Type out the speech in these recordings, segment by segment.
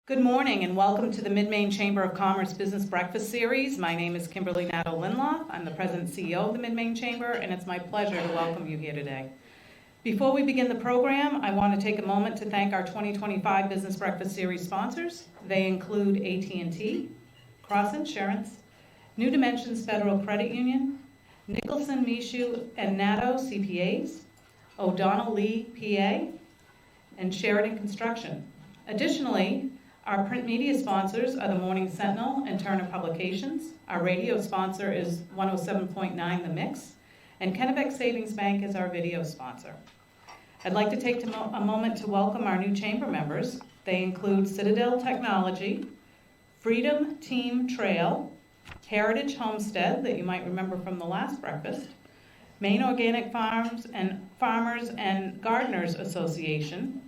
Good morning and welcome to the Mid-Maine Chamber of Commerce Business Breakfast Series. My name is Kimberly Nadeau-Linloff. I'm the President and CEO of the Mid-Maine Chamber, and it's my pleasure to welcome you here today. Before we begin the program, I want to take a moment to thank our 2025 Business Breakfast Series sponsors. They include AT&T, Cross Insurance, New Dimensions Federal Credit Union, Nicholson, Michoud, and Nadeau CPAs, O'Donnell Lee PA, and Sheridan Construction. Additionally, our print media sponsors are the Morning Sentinel and Turner Publications. Our radio sponsor is 107.9 The Mix, and Kennebec Savings Bank is our video sponsor. I'd like to take a moment to welcome our new chamber members. They include Citadel Technology, Freedom Team Trail, Heritage Homestead, that you might remember from the last breakfast, Maine Organic Farmers and Gardeners Association,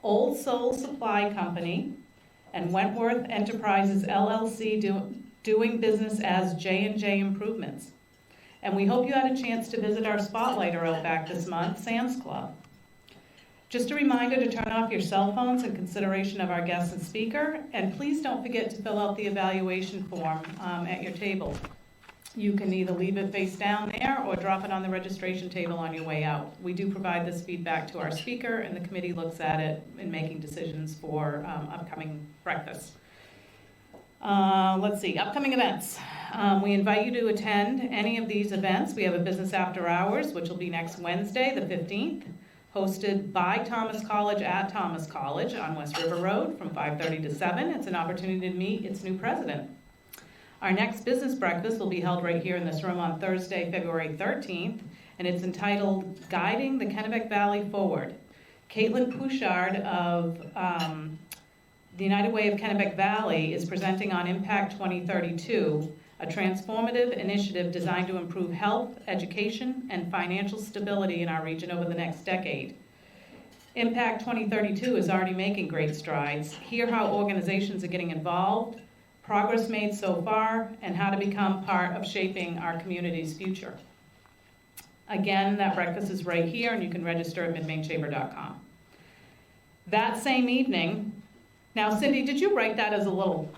Old Soul Supply Company, and Wentworth Enterprises LLC doing business as J&J Improvements. And we hope you had a chance to visit our spotlighter out back this month, Sam's Club. Just a reminder to turn off your cell phones in consideration of our guest and speaker, and please don't forget to fill out the evaluation form at your table. You can either leave it face down there or drop it on the registration table on your way out. We do provide this feedback to our speaker, and the committee looks at it in making decisions for upcoming breakfasts. Let's see, upcoming events. We invite you to attend any of these events. We have a business after hours, which will be next Wednesday, the 15th, hosted by Thomas College at Thomas College on West River Road from 5:30 to 7. It's an opportunity to meet its new president. Our next business breakfast will be held right here in this room on Thursday, February 13th, and it's entitled Guiding the Kennebec Valley Forward. Caitlin Pouchard of the United Way of Kennebec Valley is presenting on Impact 2032, a transformative initiative designed to improve health, education, and financial stability in our region over the next decade. Impact 2032 is already making great strides. Hear how organizations are getting involved, progress made so far, and how to become part of shaping our community's future. Again, that breakfast is right here, and you can register at midmainechamber.com. That same evening, now Cindy, did you write that as a little,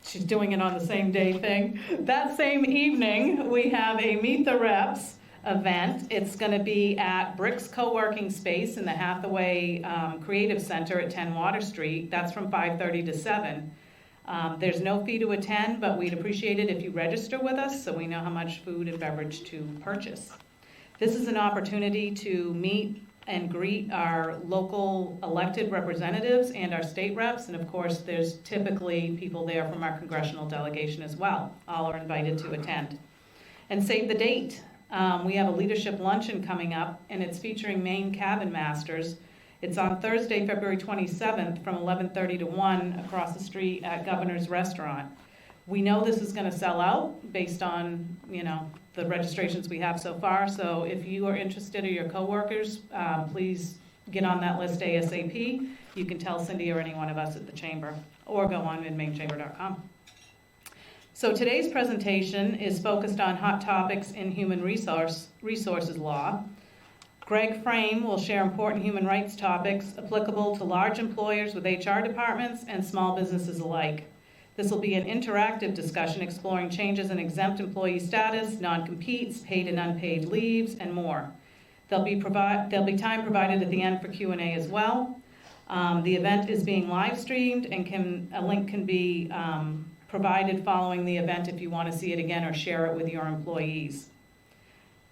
she's doing it on the same day thing? That same evening, we have a Meet the Reps event. It's going to be at Brick's Co-working Space in the Hathaway Creative Center at 10 Water Street. That's from 5:30 to 7. There's no fee to attend, but we'd appreciate it if you register with us so we know how much food and beverage to purchase. This is an opportunity to meet and greet our local elected representatives and our state reps, and of course there's typically people there from our congressional delegation as well. All are invited to attend. And save the date. We have a leadership luncheon coming up, and it's featuring Maine Cabin Masters. It's on Thursday, February 27th from 11:30 to 1 across the street at Governor's Restaurant. We know this is going to sell out based on, the registrations we have so far. So if you are interested or your coworkers, please get on that list ASAP. You can tell Cindy or any one of us at the chamber or go on midmainechamber.com. So today's presentation is focused on hot topics in human resources law. Gregg Frame will share important human rights topics applicable to large employers with HR departments and small businesses alike. This will be an interactive discussion exploring changes in exempt employee status, non-competes, paid and unpaid leaves, and more. There'll be time provided at the end for Q&A as well. The event is being live streamed, and a link can be provided following the event if you want to see it again or share it with your employees.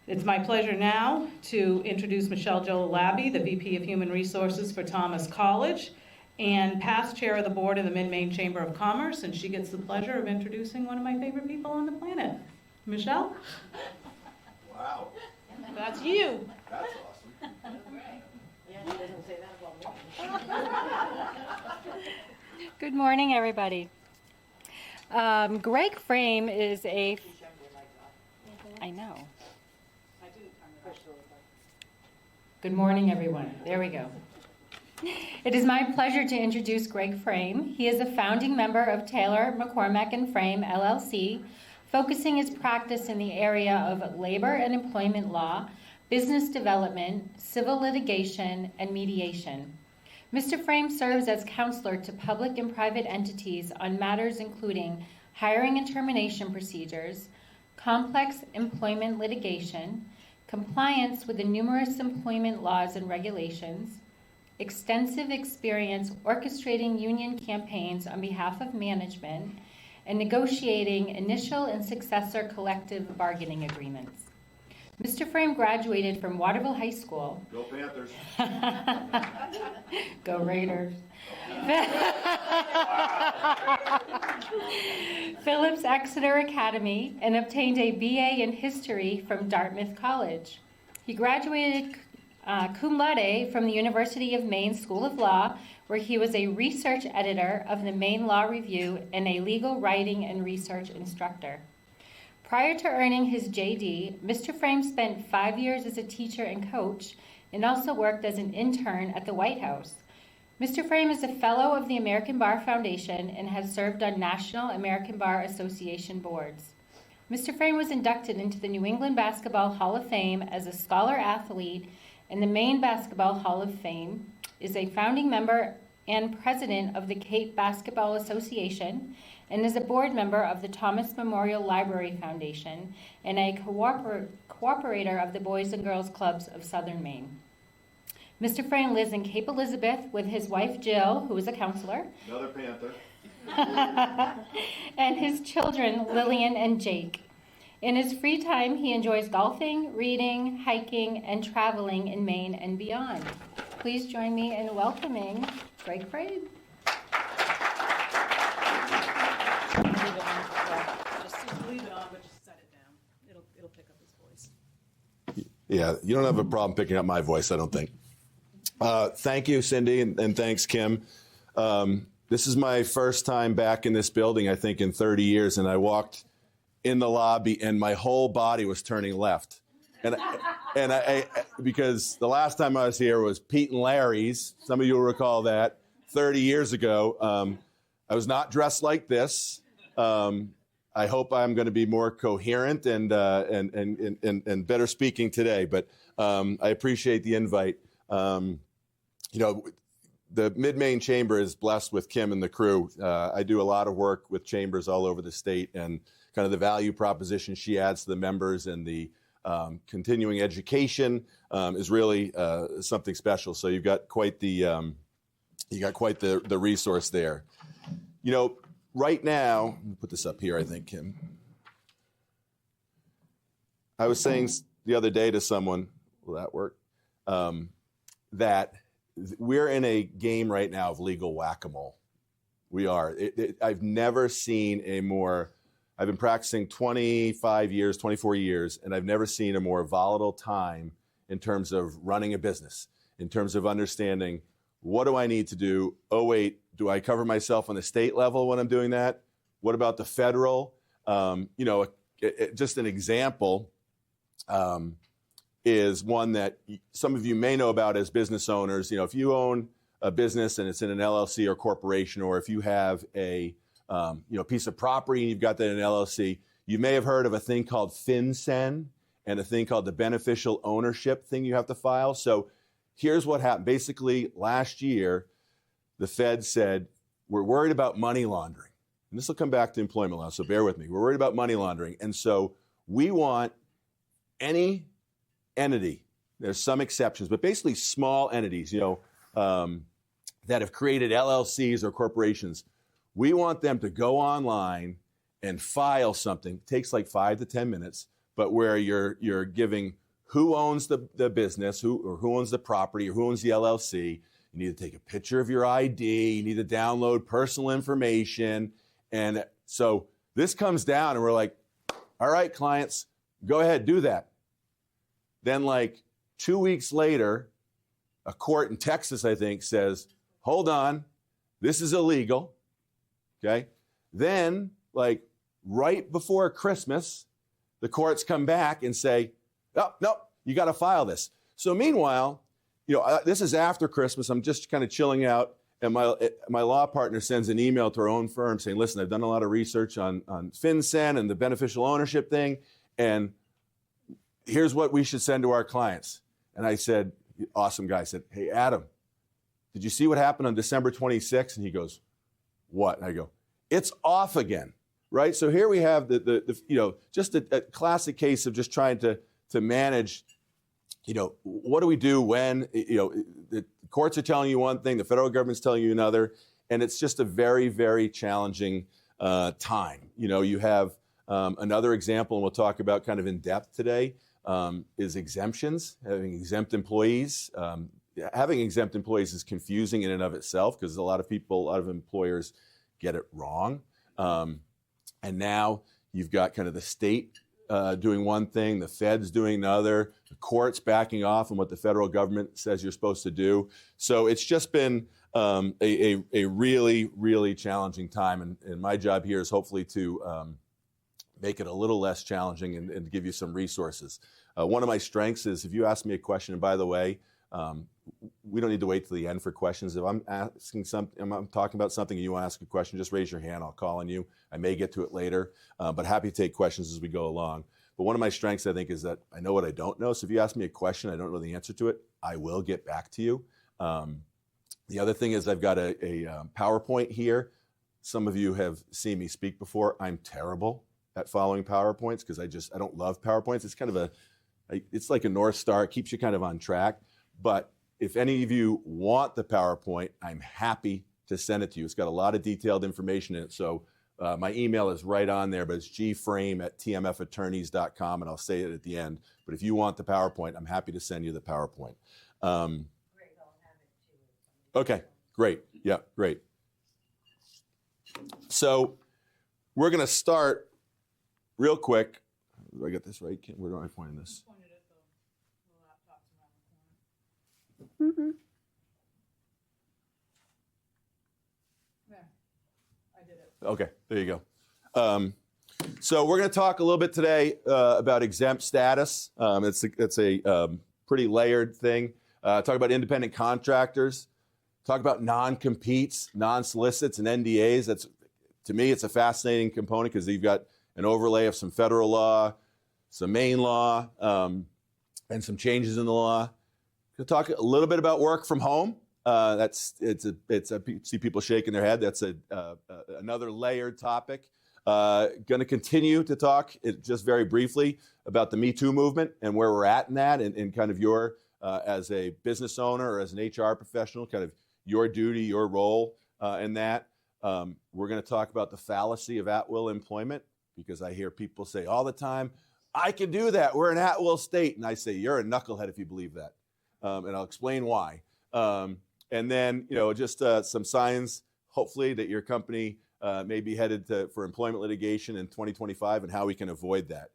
It's my pleasure now to introduce Michelle Jolalabi, the VP of Human Resources for Thomas College and past chair of the board of the Mid-Maine Chamber of Commerce, and she gets the pleasure of introducing one of my favorite people on the planet. Michelle? Wow. That's you. That's awesome. Yeah, she doesn't say that about me. Good morning, everybody. Gregg Frame is a... I know. Good morning, everyone. There we go. It is my pleasure to introduce Gregg Frame. He is a founding member of Taylor, McCormack Frame, LLC, focusing his practice in the area of labor and employment law, business development, civil litigation, and mediation. Mr. Frame serves as counselor to public and private entities on matters including hiring and termination procedures, complex employment litigation, compliance with the numerous employment laws and regulations, extensive experience orchestrating union campaigns on behalf of management, and negotiating initial and successor collective bargaining agreements. Mr. Frame graduated from Waterville High School. Go Panthers. Go Raiders. Phillips Exeter Academy and obtained a BA in history from Dartmouth College. He graduated cum laude from the University of Maine School of Law, where he was a research editor of the Maine Law Review and a legal writing and research instructor. Prior to earning his JD, Mr. Frame spent 5 years as a teacher and coach and also worked as an intern at the White House. Mr. Frame is a fellow of the American Bar Foundation and has served on National American Bar Association boards. Mr. Frame was inducted into the New England Basketball Hall of Fame as a scholar athlete, and the Maine Basketball Hall of Fame, is a founding member and president of the Cape Basketball Association, and is a board member of the Thomas Memorial Library Foundation and a cooperator of the Boys and Girls Clubs of Southern Maine. Mr. Frame lives in Cape Elizabeth with his wife Jill, who is a counselor, Another Panther. and his children Lillian and Jake. In his free time, he enjoys golfing, reading, hiking, and traveling in Maine and beyond. Please join me in welcoming Gregg Frame. Just leave it on, but just set it down. It'll pick up his voice. Yeah, you don't have a problem picking up my voice, I don't think. Thank you, Cindy, and thanks, Kim. This is my first time back in this building, I think, in 30 years, and I walked in the lobby, and my whole body was turning left. And I because the last time I was here was Pete and Larry's. Some of you will recall that 30 years ago. I was not dressed like this. I hope I'm going to be more coherent and better speaking today. But I appreciate the invite. The Mid-Maine Chamber is blessed with Kim and the crew. I do a lot of work with chambers all over the state, and kind of the value proposition she adds to the members and the continuing education is really something special. So you've got quite the resource there. Right now, let me put this up here, I think, Kim. I was saying the other day to someone, will that work? That we're in a game right now of legal whack-a-mole. We are. I've never seen I've been practicing 24 years, and I've never seen a more volatile time in terms of running a business, in terms of understanding, what do I need to do? Oh, wait, do I cover myself on the state level when I'm doing that? What about the federal? Just an example is one that some of you may know about as business owners. If you own a business and it's in an LLC or corporation, or if you have a piece of property and you've got that in an LLC, you may have heard of a thing called FinCEN and a thing called the beneficial ownership thing you have to file. So here's what happened. Basically, last year, the Fed said, we're worried about money laundering. And this will come back to employment law, so bear with me. We're worried about money laundering. And so we want any entity, there's some exceptions, but basically small entities, that have created LLCs or corporations, we want them to go online and file something. It takes like 5 to 10 minutes, but where you're giving who owns the business, who owns the property, or who owns the LLC. You need to take a picture of your ID. You need to download personal information. And so this comes down, and we're like, all right, clients, go ahead, do that. Then like 2 weeks later, a court in Texas, I think, says, hold on, this is illegal. Okay. Then, like right before Christmas, the courts come back and say, oh, no, you got to file this. So meanwhile, this is after Christmas. I'm just kind of chilling out, and my law partner sends an email to our own firm saying, listen, I've done a lot of research on FinCEN and the beneficial ownership thing, and here's what we should send to our clients. And I said, awesome guy, said, hey, Adam, did you see what happened on December 26th? And he goes, what? And I go, it's off again, right? So here we have just a classic case of just trying to manage, what do we do when, the courts are telling you one thing, the federal government's telling you another, and it's just a very, very challenging time. You have another example, and we'll talk about kind of in depth today, is exemptions, having exempt employees. Having exempt employees is confusing in and of itself because a lot of employers get it wrong. And now you've got kind of the state doing one thing, the feds doing another, the courts backing off on what the federal government says you're supposed to do. So it's just been a really, really challenging time. And my job here is hopefully to make it a little less challenging and give you some resources. One of my strengths is if you ask me a question, and by the way, we don't need to wait till the end for questions. If I'm talking about something and you want to ask a question, just raise your hand. I'll call on you. I may get to it later, but happy to take questions as we go along. But one of my strengths, I think, is that I know what I don't know. So if you ask me a question, I don't know the answer to it, I will get back to you. The other thing is I've got a PowerPoint here. Some of you have seen me speak before. I'm terrible at following PowerPoints because I don't love PowerPoints. It's kind of it's like a North Star. It keeps you kind of on track. But if any of you want the PowerPoint, I'm happy to send it to you. It's got a lot of detailed information in it. So my email is right on there, but it's gframe@tmfattorneys.com, and I'll say it at the end. But if you want the PowerPoint, I'm happy to send you the PowerPoint. Great, I'll have it too. Okay, great. Yeah, great. So we're going to start real quick. Do I get this right? Where do I point this? Mm-hmm. Okay, there you go. So we're going to talk a little bit today about exempt status. It's a pretty layered thing. Talk about independent contractors. Talk about non-competes, non-solicits, and NDAs. To me, it's a fascinating component because you've got an overlay of some federal law, some Maine law, and some changes in the law. We'll talk a little bit about work from home. I see people shaking their head. That's another layered topic. Going to continue to talk just very briefly about the Me Too movement and where we're at in that, and kind of your as a business owner or as an HR professional, kind of your duty, your role in that. We're going to talk about the fallacy of at-will employment because I hear people say all the time, "I can do that. We're an at-will state," and I say, "You're a knucklehead if you believe that." And I'll explain why. And then, just some signs, hopefully, that your company may be headed for employment litigation in 2025 and how we can avoid that.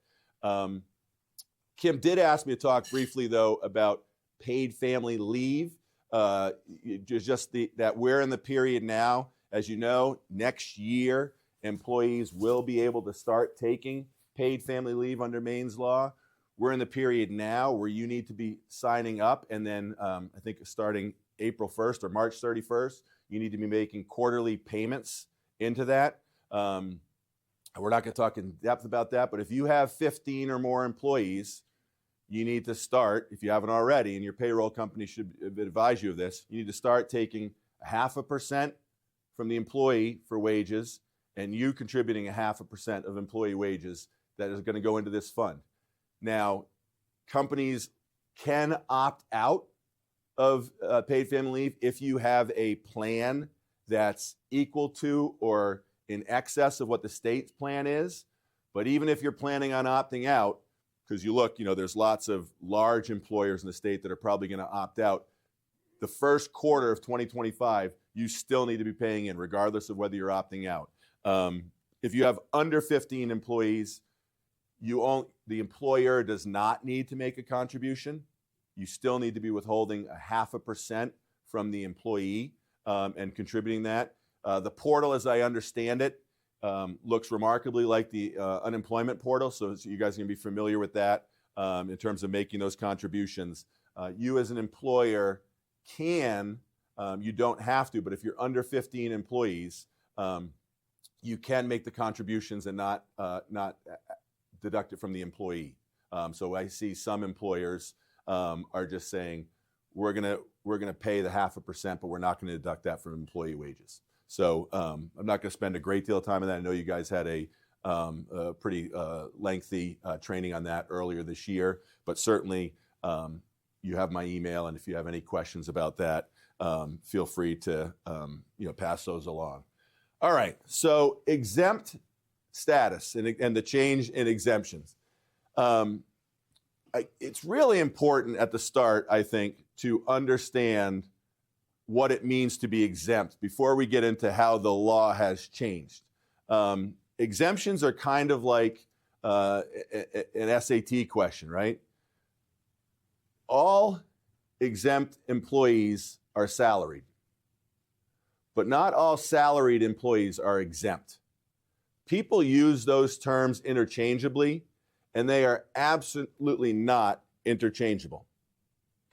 Kim did ask me to talk briefly, though, about paid family leave. That we're in the period now. As you know, next year, employees will be able to start taking paid family leave under Maine's law. We're in the period now where you need to be signing up, and then I think starting April 1st or March 31st, you need to be making quarterly payments into that. We're not going to talk in depth about that, but if you have 15 or more employees, you need to start, if you haven't already, and your payroll company should advise you of this, you need to start taking 0.5% from the employee for wages, and you contributing 0.5% of employee wages that is going to go into this fund. Now, companies can opt out of paid family leave if you have a plan that's equal to or in excess of what the state's plan is. But even if you're planning on opting out, because there's lots of large employers in the state that are probably going to opt out, the first quarter of 2025, you still need to be paying in regardless of whether you're opting out. If you have under 15 employees, the employer does not need to make a contribution. You still need to be withholding 0.5% from the employee and contributing that. The portal, as I understand it, looks remarkably like the unemployment portal, so you guys are going to be familiar with that in terms of making those contributions. You as an employer you don't have to, but if you're under 15 employees, you can make the contributions and not deduct it from the employee. So I see some employers are just saying, we're gonna pay the 0.5%, but we're not going to deduct that from employee wages. So I'm not going to spend a great deal of time on that. I know you guys had a pretty lengthy training on that earlier this year, but certainly you have my email, and if you have any questions about that, feel free to pass those along. All right, so exempt status and the change in exemptions. It's really important at the start, I think, to understand what it means to be exempt before we get into how the law has changed. Exemptions are kind of like an SAT question, right? All exempt employees are salaried, but not all salaried employees are exempt. People use those terms interchangeably, and they are absolutely not interchangeable,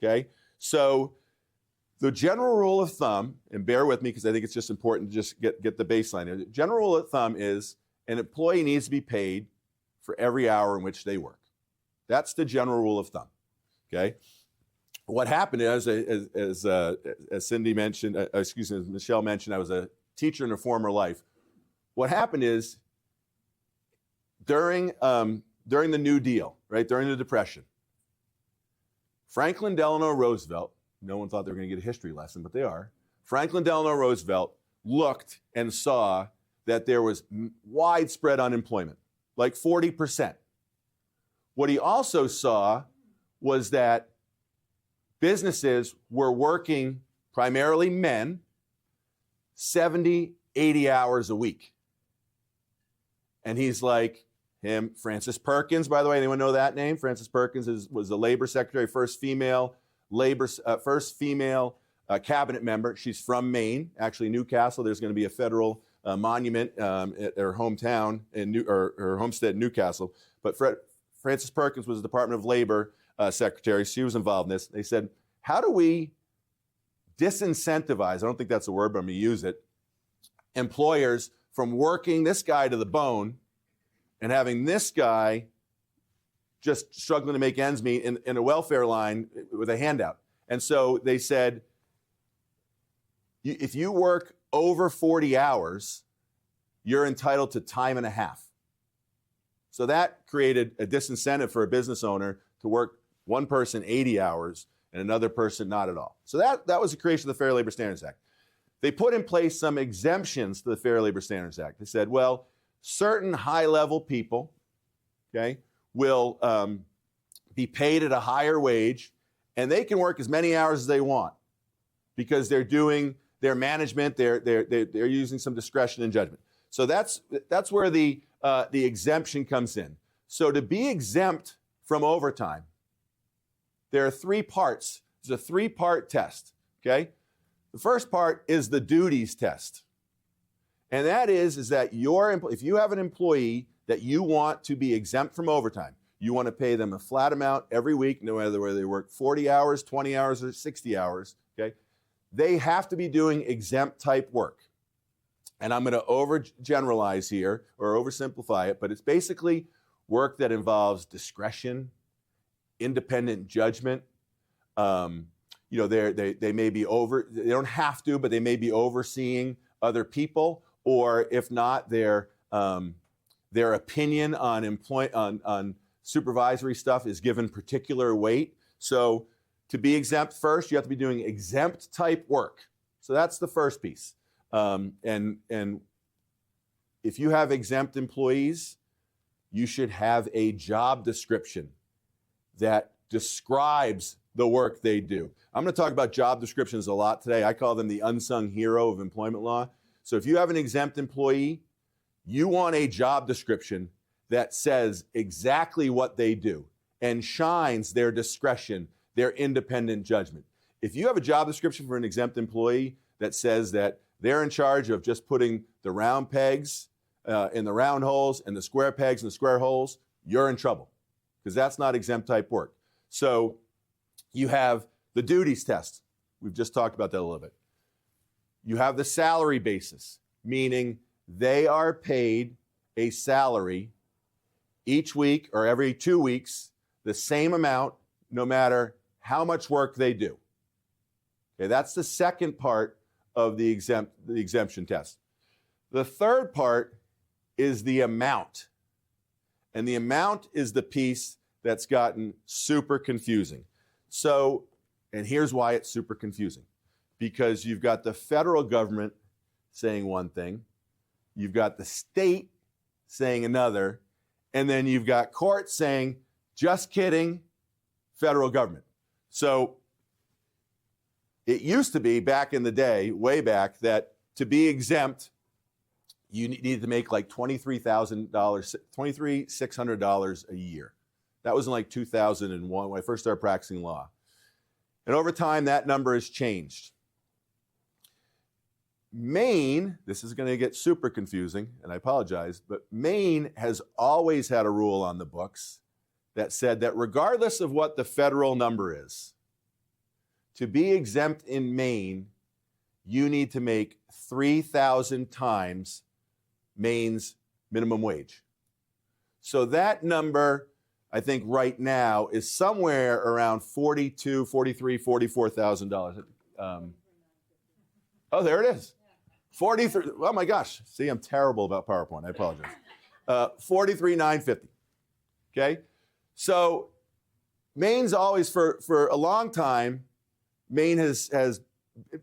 okay? So the general rule of thumb, and bear with me because I think it's just important to just get the baseline here. The general rule of thumb is an employee needs to be paid for every hour in which they work. That's the general rule of thumb, okay? What happened is, as Cindy mentioned, as Michelle mentioned, I was a teacher in a former life. What happened is during the New Deal, right, during the Depression, Franklin Delano Roosevelt, no one thought they were going to get a history lesson, but they are. Franklin Delano Roosevelt looked and saw that there was widespread unemployment, like 40%. What he also saw was that businesses were working, primarily men, 70, 80 hours a week. And he's like, Frances Perkins, by the way, anyone know that name? Frances Perkins was the labor secretary, first female cabinet member. She's from Maine, actually Newcastle. There's going to be a federal monument at her hometown her homestead in Newcastle. But Frances Perkins was the Department of Labor secretary. She was involved in this. They said, how do we disincentivize, I don't think that's a word, but I'm going to use it, employers from working this guy to the bone and having this guy just struggling to make ends meet in a welfare line with a handout. And so they said, if you work over 40 hours, you're entitled to time and a half. So that created a disincentive for a business owner to work one person 80 hours and another person not at all. So that was the creation of the Fair Labor Standards Act. They put in place some exemptions to the Fair Labor Standards Act. They said, well, certain high-level people, okay, will be paid at a higher wage, and they can work as many hours as they want because they're doing their management, they're using some discretion and judgment. So that's where the exemption comes in. So to be exempt from overtime, there are three parts. It's a three-part test, okay? The first part is the duties test. And that is that if you have an employee that you want to be exempt from overtime, you want to pay them a flat amount every week, no matter whether they work 40 hours, 20 hours, or 60 hours, okay? They have to be doing exempt type work. And I'm going to overgeneralize here or oversimplify it, but it's basically work that involves discretion, independent judgment. They may be they don't have to, but they may be overseeing other people, or if not, their opinion on supervisory stuff is given particular weight. So to be exempt first, you have to be doing exempt type work. So that's the first piece. And if you have exempt employees, you should have a job description that describes the work they do. I'm going to talk about job descriptions a lot today. I call them the unsung hero of employment law. So if you have an exempt employee, you want a job description that says exactly what they do and shines their discretion, their independent judgment. If you have a job description for an exempt employee that says that they're in charge of just putting the round pegs in the round holes and the square pegs in the square holes, you're in trouble because that's not exempt type work. So you have the duties test. We've just talked about that a little bit. You have the salary basis, meaning they are paid a salary each week or every 2 weeks, the same amount, no matter how much work they do. Okay, that's the second part of the exemption test. The third part is the amount. And the amount is the piece that's gotten super confusing. So, and here's why it's super confusing. Because you've got the federal government saying one thing, you've got the state saying another, and then you've got courts saying, just kidding, federal government. So it used to be back in the day, way back, that to be exempt, you needed to make like $23,600 a year. That was in like 2001 when I first started practicing law. And over time, that number has changed. Maine, this is going to get super confusing, and I apologize, but Maine has always had a rule on the books that said that regardless of what the federal number is, to be exempt in Maine, you need to make 3,000 times Maine's minimum wage. So that number, I think right now, is somewhere around $42,000, $43,000, $44,000. Oh, there it is. 43. Oh my gosh. See, I'm terrible about PowerPoint. I apologize. 43,950. Okay. So Maine's always, for a long time, Maine has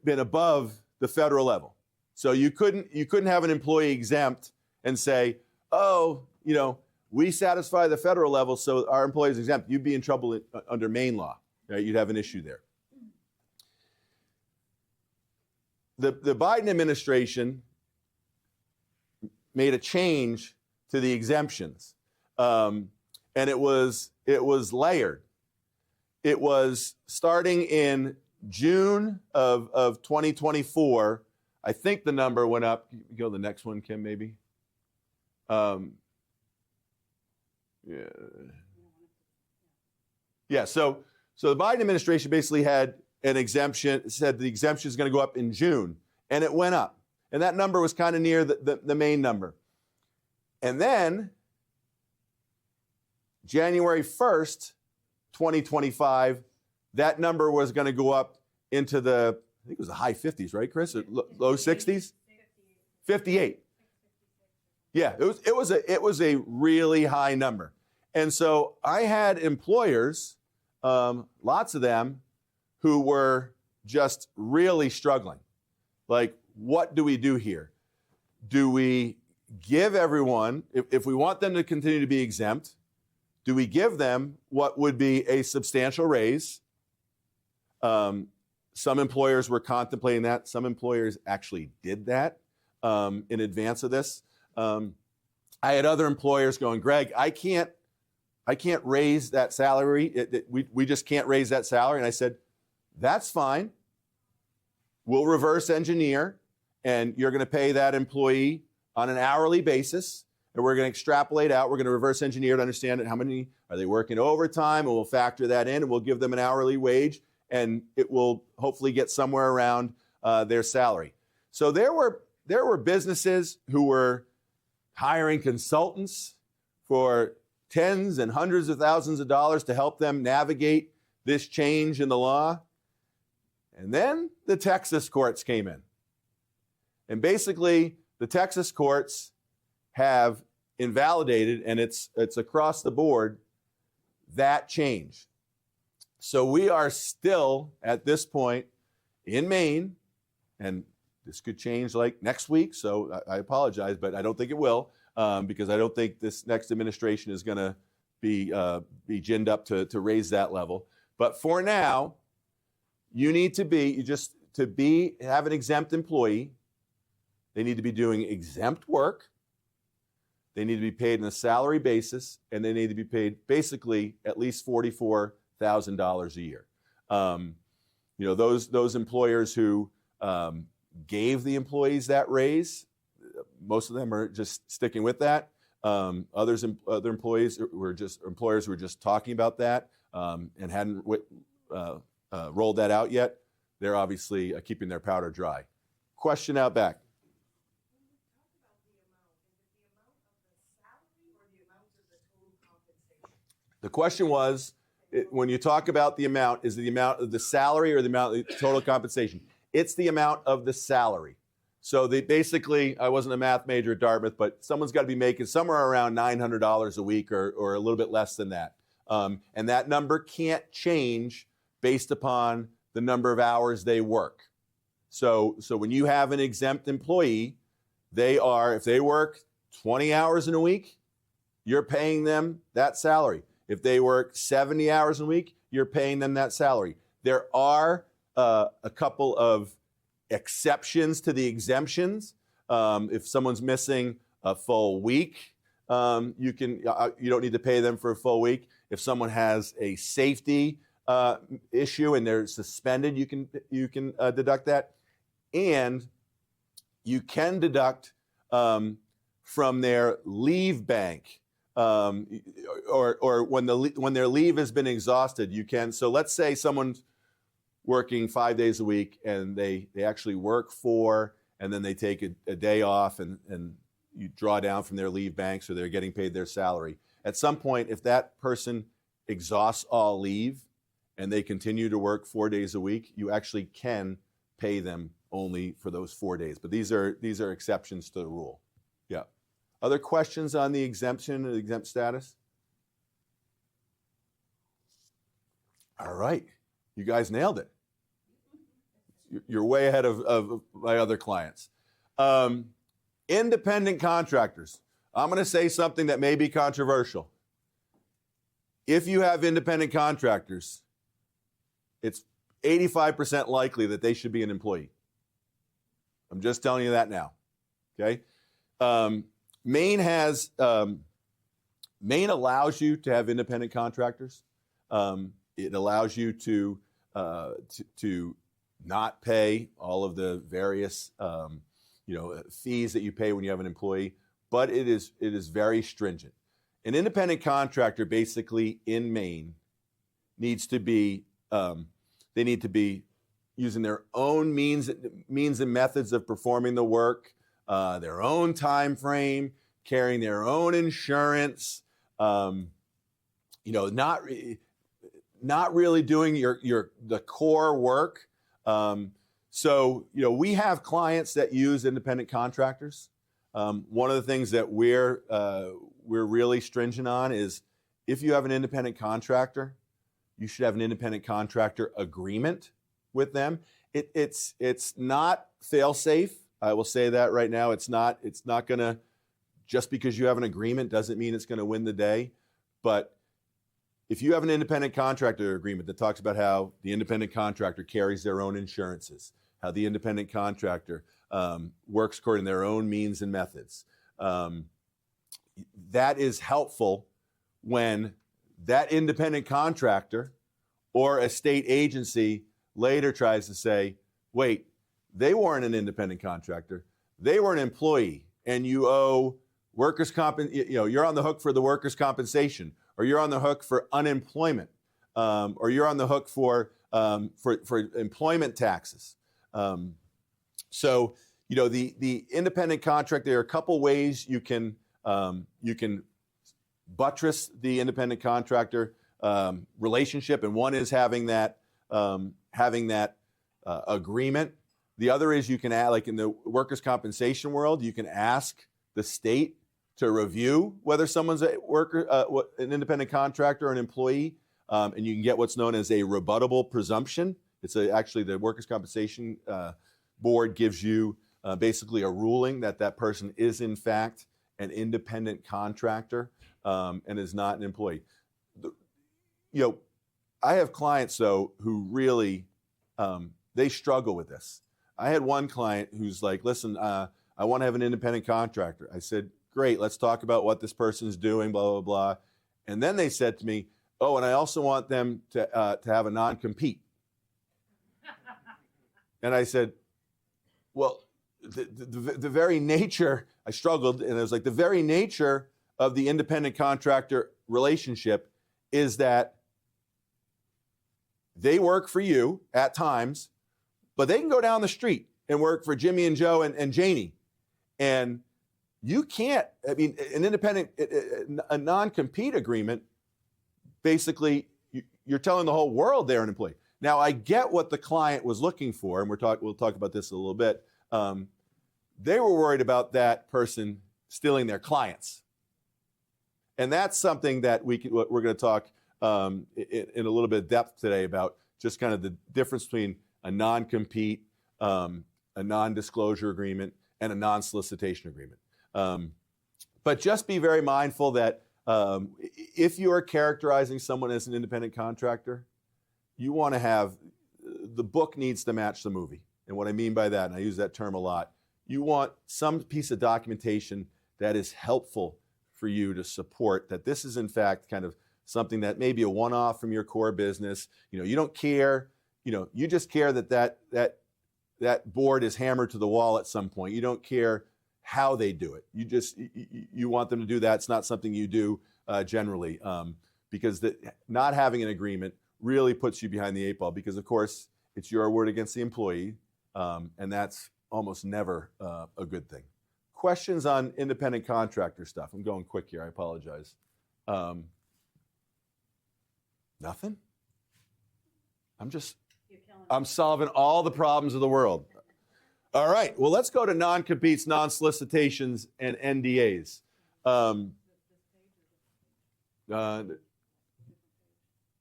been above the federal level. So you couldn't have an employee exempt and say, oh, we satisfy the federal level, so our employee is exempt. You'd be in trouble under Maine law. Right? You'd have an issue there. The Biden administration made a change to the exemptions, and it was layered. It was starting in June of 2024. I think the number went up. You go to the next one, Kim, maybe. Yeah. So the Biden administration basically had an exemption, said the exemption is going to go up in June, and it went up. And that number was kind of near the main number. And then January 1st, 2025, that number was going to go up into the, I think it was the high 50s, right, Chris? Low 60s? 58. Yeah, it was a really high number. And so I had employers, lots of them, who were just really struggling. Like, what do we do here? Do we give everyone, if we want them to continue to be exempt, do we give them what would be a substantial raise? Some employers were contemplating that. Some employers actually did that in advance of this. I had other employers going, Gregg, I can't raise that salary. We just can't raise that salary. And I said, that's fine. We'll reverse engineer, and you're going to pay that employee on an hourly basis, and we're going to extrapolate out. We're going to reverse engineer to understand how many are they working overtime, and we'll factor that in, and we'll give them an hourly wage, and it will hopefully get somewhere around their salary. So there were businesses who were hiring consultants for tens and hundreds of thousands of dollars to help them navigate this change in the law. And then the Texas courts came in. And basically, the Texas courts have invalidated, and it's across the board, that change. So we are still, at this point, in Maine, and this could change like next week, so I apologize, but I don't think it will, because I don't think this next administration is going to be ginned up to raise that level. But for now, you need to have an exempt employee. They need to be doing exempt work. They need to be paid on a salary basis, and they need to be paid basically at least $44,000 a year. Those employers who gave the employees that raise, most of them are just sticking with that. Other employees were just talking about that and hadn't rolled that out yet. They're obviously keeping their powder dry. Question out back. The question was, when you talk about the amount, is the amount of the salary or the amount of the total compensation? It's the amount of the salary. So they basically, I wasn't a math major at Dartmouth, but someone's got to be making somewhere around $900 a week or a little bit less than that. And that number can't change based upon the number of hours they work. So when you have an exempt employee, if they work 20 hours in a week, you're paying them that salary. If they work 70 hours a week, you're paying them that salary. There are a couple of exceptions to the exemptions. If someone's missing a full week, you don't need to pay them for a full week. If someone has a safety issue and they're suspended, you can deduct that, and you can deduct from their leave bank, or when their leave has been exhausted, you can. So let's say someone's working 5 days a week and they actually work 4, and then they take a day off, and you draw down from their leave bank, so they're getting paid their salary. At some point, if that person exhausts all leave and they continue to work 4 days a week, you actually can pay them only for those 4 days. But these are exceptions to the rule. Yeah. Other questions on the exemption or the exempt status? All right. You guys nailed it. You're way ahead of my other clients. Independent contractors. I'm going to say something that may be controversial. If you have independent contractors, it's 85% likely that they should be an employee. I'm just telling you that now. Okay? Maine allows you to have independent contractors. It allows you to not pay all of the various fees that you pay when you have an employee, but it is very stringent. An independent contractor, basically in Maine, needs to be they need to be using their own means and methods of performing the work, their own time frame, carrying their own insurance, not really doing the core work. So we have clients that use independent contractors. One of the things that we're really stringent on is, if you have an independent contractor, you should have an independent contractor agreement with them. It's not fail-safe. I will say that right now. It's not gonna, just because you have an agreement doesn't mean it's gonna win the day. But if you have an independent contractor agreement that talks about how the independent contractor carries their own insurances, how the independent contractor works according to their own means and methods, that is helpful when that independent contractor or a state agency later tries to say, wait, they weren't an independent contractor, they were an employee, and you owe workers' you're on the hook for the workers' compensation, or you're on the hook for unemployment, or you're on the hook for employment taxes. So the independent contractor, there are a couple ways you can buttress the independent contractor relationship, and one is having that agreement. The other is you can add, like in the workers' compensation world, you can ask the state to review whether someone's an independent contractor or an employee, and you can get what's known as a rebuttable presumption. It's actually the workers' compensation board gives you basically a ruling that person is in fact an independent contractor and is not an employee. I have clients though who really they struggle with this. I had one client who's like, listen, I want to have an independent contractor. I said, great, let's talk about what this person's doing, blah, blah, blah. And then they said to me, oh, and I also want them to have a non-compete. And I said, well, the very nature, I struggled, and I was like, the very nature of the independent contractor relationship is that they work for you at times, but they can go down the street and work for Jimmy and Joe and Janie. And you can't, an independent, a non-compete agreement, basically, you're telling the whole world they're an employee. Now, I get what the client was looking for, and we'll talk about this a little bit. They were worried about that person stealing their clients. And that's something that we're going to talk in a little bit of depth today about, just kind of the difference between a non-compete, a non-disclosure agreement, and a non-solicitation agreement. But just be very mindful that if you are characterizing someone as an independent contractor, you want to have, the book needs to match the movie. And what I mean by that, and I use that term a lot, you want some piece of documentation that is helpful for you to support that this is in fact kind of something that may be a one-off from your core business. You don't care, you just care that board is hammered to the wall at some point. You don't care how they do it. You want them to do that. It's not something you do generally, because not having an agreement really puts you behind the eight ball, because of course it's your word against the employee, and that's almost never a good thing. Questions on independent contractor stuff? I'm going quick here, I apologize. Nothing? I'm solving all the problems of the world. All right, well, let's go to non-competes, non-solicitations, and NDAs.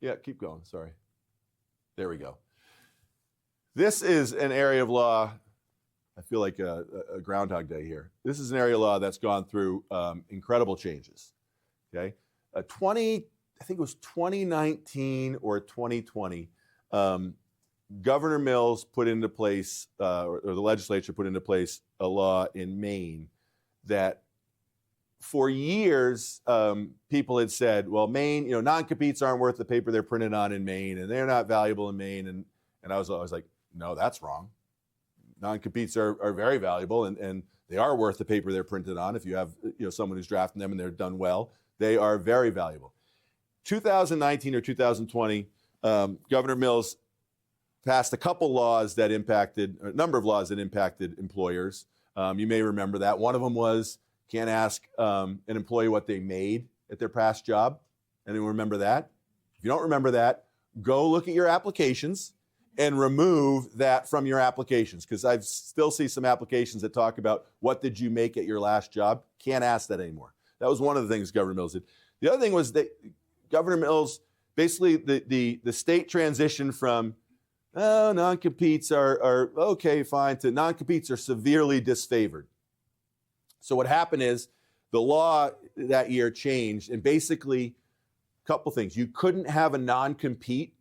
Yeah, keep going, sorry. There we go. This is an area of law, I feel like a Groundhog Day here. This is an area of law that's gone through incredible changes, okay? I think it was 2019 or 2020, Governor Mills put into place, or the legislature put into place, a law in Maine that for years people had said, well, Maine, non-competes aren't worth the paper they're printed on in Maine, and they're not valuable in Maine. And I was like, no, that's wrong. Non-competes are very valuable, and they are worth the paper they're printed on. If you have someone who's drafting them and they're done well, they are very valuable. 2019 or 2020, Governor Mills passed a number of laws that impacted employers. You may remember that. One of them was can't ask an employee what they made at their past job. Anyone remember that? If you don't remember that, go look at your applications and remove that from your applications, because I still see some applications that talk about what did you make at your last job. Can't ask that anymore. That was one of the things Governor Mills did. The other thing was that Governor Mills, basically the state transitioned from non-competes are okay, fine, to non-competes are severely disfavored. So what happened is the law that year changed, and basically a couple things. You couldn't have a non-compete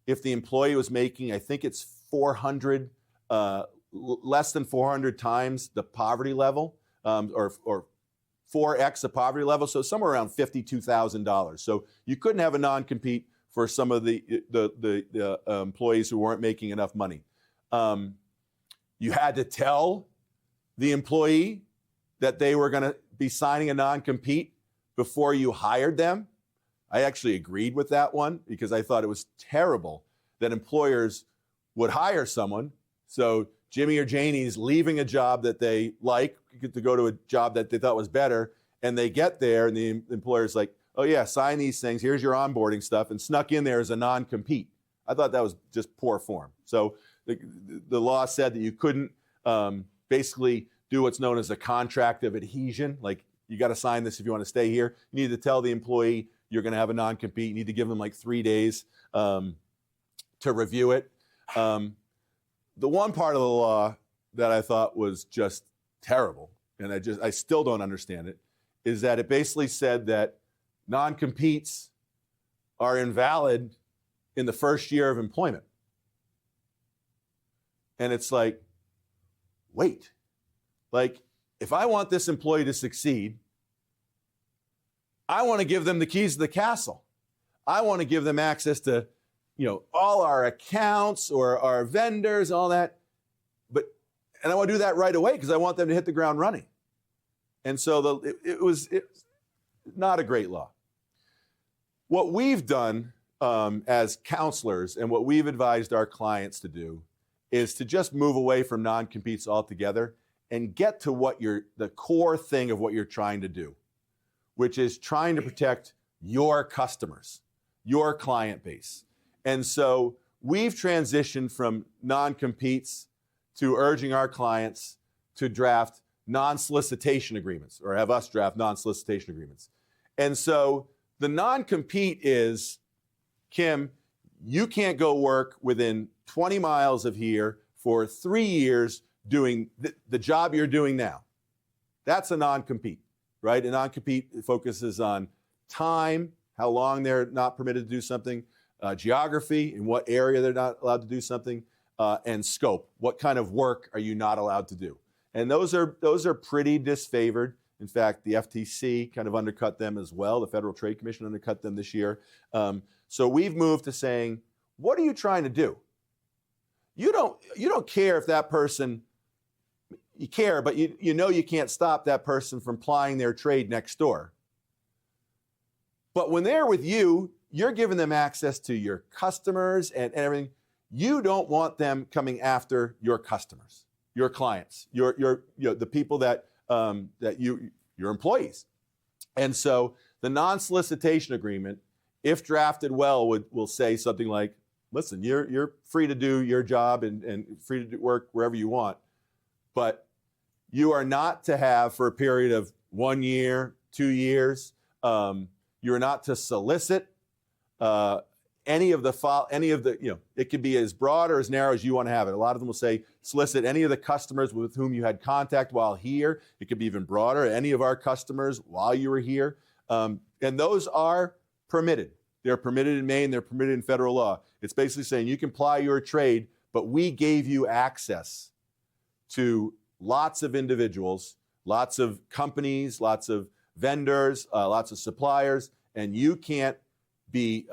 if the employee was making, I think it's 400, less than 400 times the poverty level, or 4x the poverty level, so somewhere around $52,000. So you couldn't have a non-compete for some of the employees who weren't making enough money. You had to tell the employee that they were going to be signing a non-compete before you hired them. I actually agreed with that one because I thought it was terrible that employers would hire someone. So Jimmy or Janie's leaving a job that they like to go to a job that they thought was better, and they get there and the employer's like, oh yeah, sign these things, here's your onboarding stuff, and snuck in there as a non-compete. I thought that was just poor form. So the law said that you couldn't basically do what's known as a contract of adhesion, like you got to sign this if you want to stay here. You need to tell the employee you're going to have a non-compete. You need to give them like 3 days to review it. The one part of the law that I thought was just terrible, and I still don't understand it, is that it basically said that non-competes are invalid in the first year of employment. And it's like, wait, like if I want this employee to succeed, I want to give them the keys to the castle. I want to give them access to, all our accounts or our vendors, all that. And I want to do that right away because I want them to hit the ground running. And so it was not a great law. What we've done as counselors and what we've advised our clients to do is to just move away from non-competes altogether and get to the core thing of what you're trying to do, which is trying to protect your customers. your client base. And so we've transitioned from non-competes to urging our clients to draft non-solicitation agreements, or have us draft non-solicitation agreements. And so the non-compete is, Kim, you can't go work within 20 miles of here for 3 years doing the job you're doing now. That's a non-compete, right? A non-compete focuses on time, how long they're not permitted to do something, geography, in what area they're not allowed to do something, and scope. What kind of work are you not allowed to do? And those are pretty disfavored. In fact, the FTC kind of undercut them as well. The Federal Trade Commission undercut them this year. So we've moved to saying, what are you trying to do? You don't care if that person, you care, but you know you can't stop that person from plying their trade next door. But when they're with you, you're giving them access to your customers and everything. You don't want them coming after your customers, your clients, the people that your employees. And so the non-solicitation agreement, if drafted well, will say something like, listen, you're free to do your job and free to work wherever you want, but you are not to have, for a period of 1 year, 2 years, you're not to solicit any of the, it could be as broad or as narrow as you want to have it. A lot of them will say solicit any of the customers with whom you had contact while here. It could be even broader, any of our customers while you were here. And those are permitted. They're permitted in Maine, they're permitted in federal law. It's basically saying you can ply your trade, but we gave you access to lots of individuals, lots of companies, lots of vendors, lots of suppliers, and you can't be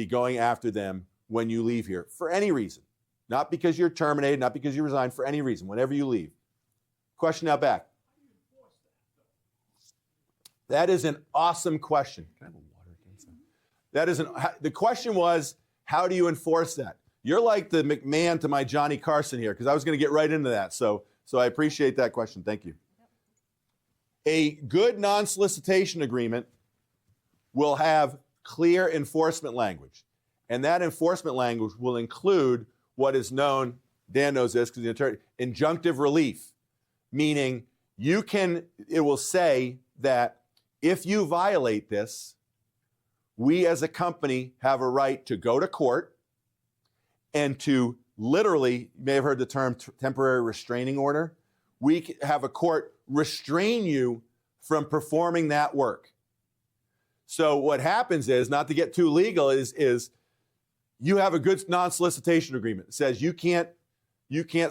going after them when you leave here for any reason. Not because you're terminated, not because you resign, for any reason, whenever you leave. Question out back. That is an awesome question. Can I have a water? The question was, how do you enforce that? You're like the McMahon to my Johnny Carson here, because I was going to get right into that. So I appreciate that question. Thank you. A good non-solicitation agreement will have clear enforcement language. And that enforcement language will include what is known, Dan knows this because he's an attorney, injunctive relief, meaning it will say that if you violate this, we as a company have a right to go to court and to literally, you may have heard the term temporary restraining order. We have a court restrain you from performing that work. So what happens is, not to get too legal, is you have a good non-solicitation agreement. It says you can't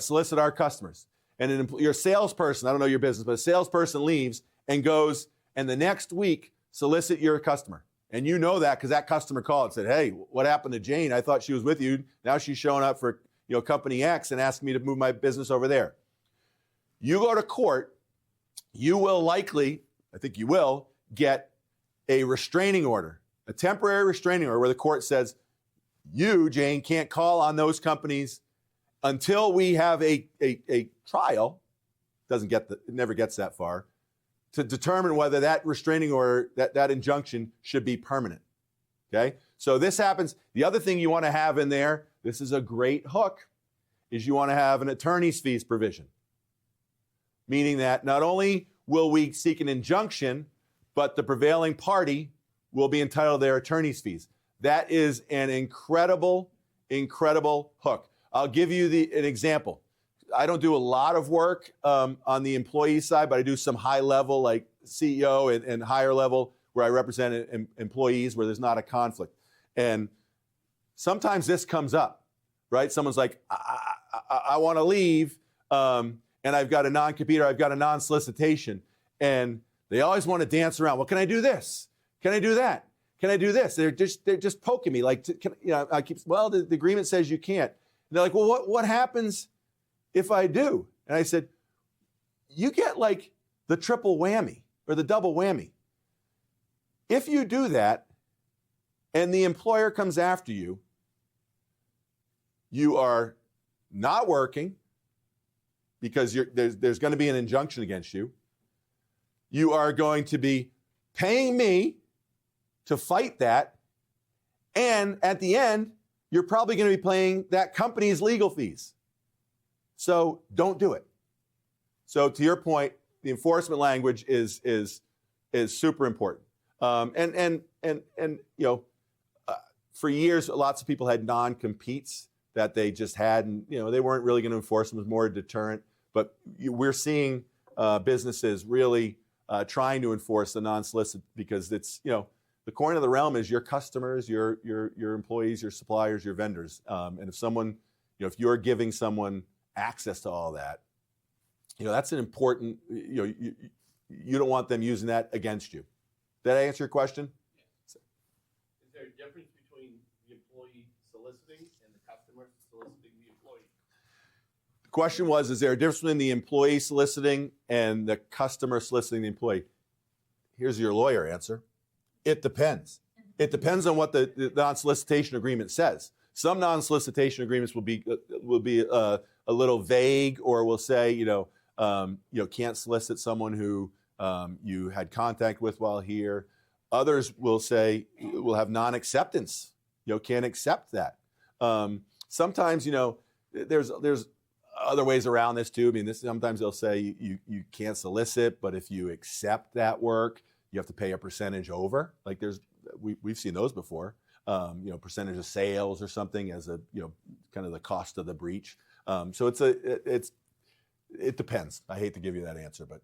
solicit our customers. And your salesperson, I don't know your business, but a salesperson leaves and goes, and the next week solicit your customer. And you know that because that customer called and said, hey, what happened to Jane? I thought she was with you. Now she's showing up for company X and asking me to move my business over there. You go to court, you will likely, I think you will, get a restraining order, a temporary restraining order where the court says, you, Jane, can't call on those companies until we have a trial. It never gets that far, to determine whether that restraining order, that injunction should be permanent. Okay? So this happens. The other thing you want to have in there, this is a great hook, is you want to have an attorney's fees provision. Meaning that not only will we seek an injunction, but the prevailing party will be entitled to their attorney's fees. That is an incredible, incredible hook. I'll give you an example. I don't do a lot of work on the employee side, but I do some high level, like CEO and higher level, where I represent employees where there's not a conflict. And sometimes this comes up, right? Someone's like, I want to leave, and I've got a non-compete or I've got a non-solicitation. And they always want to dance around. Well, can I do this? Can I do that? Can I do this? They're just poking me. Like, the agreement says you can't. And they're like, well, what happens if I do? And I said, you get like the triple whammy or the double whammy. If you do that and the employer comes after you, you are not working because there's going to be an injunction against you. You are going to be paying me to fight that, And at the end, you're probably going to be paying that company's legal fees. So don't do it. So to your point, the enforcement language is super important. For years, lots of people had non-competes that they just had, and they weren't really going to enforce them. It was more a deterrent. But we're seeing businesses really trying to enforce the non-solicit, because it's the coin of the realm is your customers, your employees, your suppliers, your vendors, and if someone, if you're giving someone access to all that, that's an important. You don't want them using that against you. Did I answer your question? Is there a difference between the employee soliciting and the customer soliciting the employee? The question was, is there a difference between the employee soliciting and the customer soliciting the employee? Here's your lawyer answer. It depends. It depends on what the non-solicitation agreement says. Some non-solicitation agreements will be a little vague, or will say, can't solicit someone who you had contact with while here. Others will say, will have non-acceptance. Can't accept that. Sometimes, there's other ways around this too. I mean, sometimes they'll say you can't solicit, but if you accept that work, you have to pay a percentage over. Like we've seen those before. Percentage of sales or something as a kind of the cost of the breach. So it depends. I hate to give you that answer, but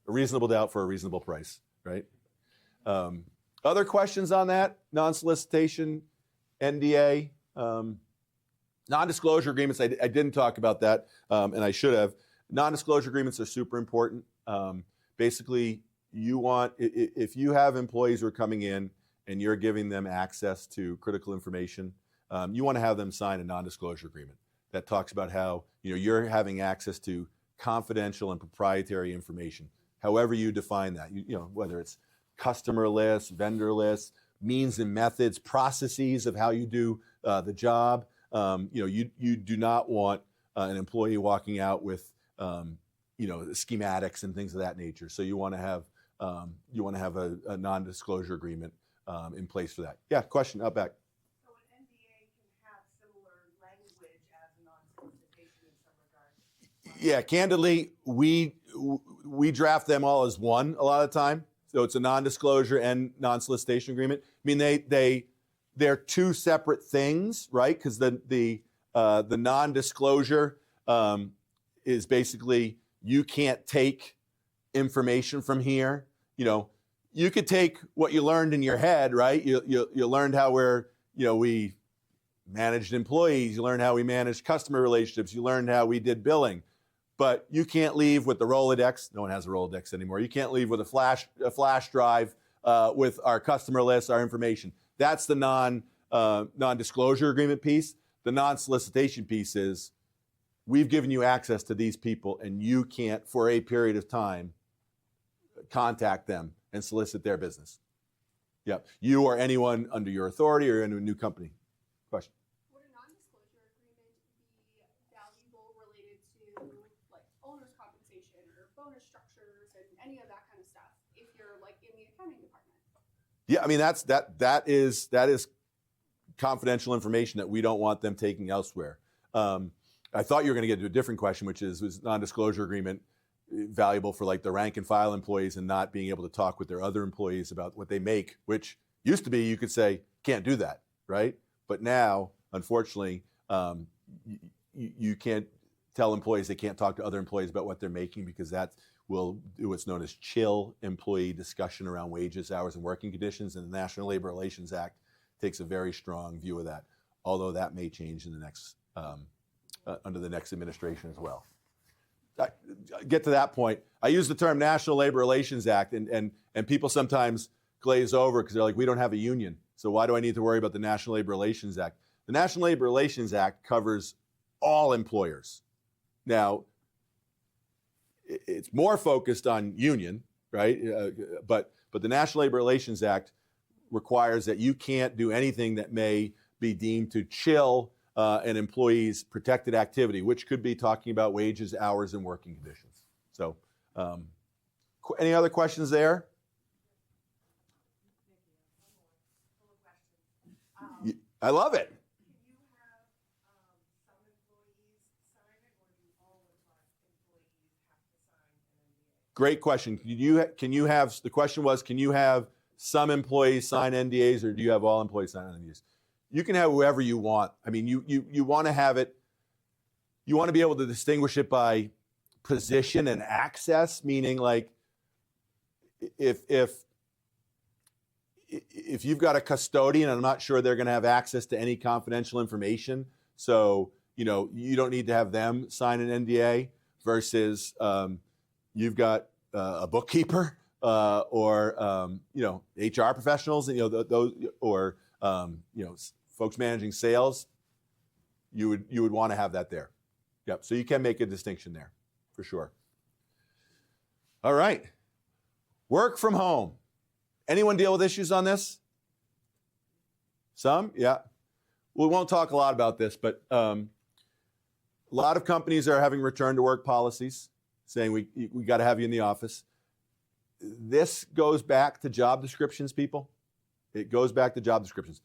a reasonable doubt for a reasonable price, right? Other questions on that? Non-solicitation, NDA, non-disclosure agreements. I didn't talk about that, and I should have. Non-disclosure agreements are super important. Basically, if you have employees who are coming in and you're giving them access to critical information, you want to have them sign a non-disclosure agreement that talks about how you're having access to confidential and proprietary information, however you define that. Whether it's customer lists, vendor lists, means and methods, processes of how you do the job. You do not want an employee walking out with schematics and things of that nature. So you want to have a non-disclosure agreement in place for that. Yeah, question up back. So an NDA can have similar language as a non-solicitation in some regard? Yeah, candidly, we draft them all as one a lot of the time. So it's a non-disclosure and non-solicitation agreement. I mean, they're two separate things, right? Because the non-disclosure is basically you can't take information from here. You could take what you learned in your head, right? You learned how we managed employees. You learned how we managed customer relationships. You learned how we did billing. But you can't leave with the Rolodex. No one has a Rolodex anymore. You can't leave with a flash drive with our customer list, our information. That's the non-disclosure agreement piece. The non-solicitation piece is we've given you access to these people, and you can't, for a period of time, contact them and solicit their business. Yep. You or anyone under your authority or in a new company. Question. Would a non-disclosure agreement be valuable related to like owner's compensation or bonus structures and any of that kind of stuff if you're like in the accounting department? Yeah, I mean that is confidential information that we don't want them taking elsewhere. I thought you were going to get to a different question, which is, was non-disclosure agreement valuable for like the rank and file employees and not being able to talk with their other employees about what they make, which used to be you could say, can't do that, right? But now, unfortunately, you can't tell employees they can't talk to other employees about what they're making, because that will do what's known as chill employee discussion around wages, hours, and working conditions. And the National Labor Relations Act takes a very strong view of that, although that may change in the next under the next administration as well. I get to that point. I use the term National Labor Relations Act, and people sometimes glaze over because they're like, we don't have a union, so why do I need to worry about the National Labor Relations Act? The National Labor Relations Act covers all employers. Now, it's more focused on union, right? But the National Labor Relations Act requires that you can't do anything that may be deemed to chill an employee's protected activity, which could be talking about wages, hours, and working conditions. So, any other questions there? I love it. Can you have some employees sign it, or do all of our employees have to sign an NDA? Great question. The question was, can you have some employees sign NDAs, or do you have all employees sign NDAs? You can have whoever you want. I mean, you want to have it, you want to be able to distinguish it by position and access, meaning like if you've got a custodian, I'm not sure they're going to have access to any confidential information. So, you don't need to have them sign an NDA versus you've got a bookkeeper or HR professionals, those or folks managing sales. You would want to have that there. Yep. So you can make a distinction there, for sure. All right. Work from home. Anyone deal with issues on this? Some? Yeah. We won't talk a lot about this, but a lot of companies are having return to work policies saying we got to have you in the office. This goes back to job descriptions, people. It goes back to job descriptions.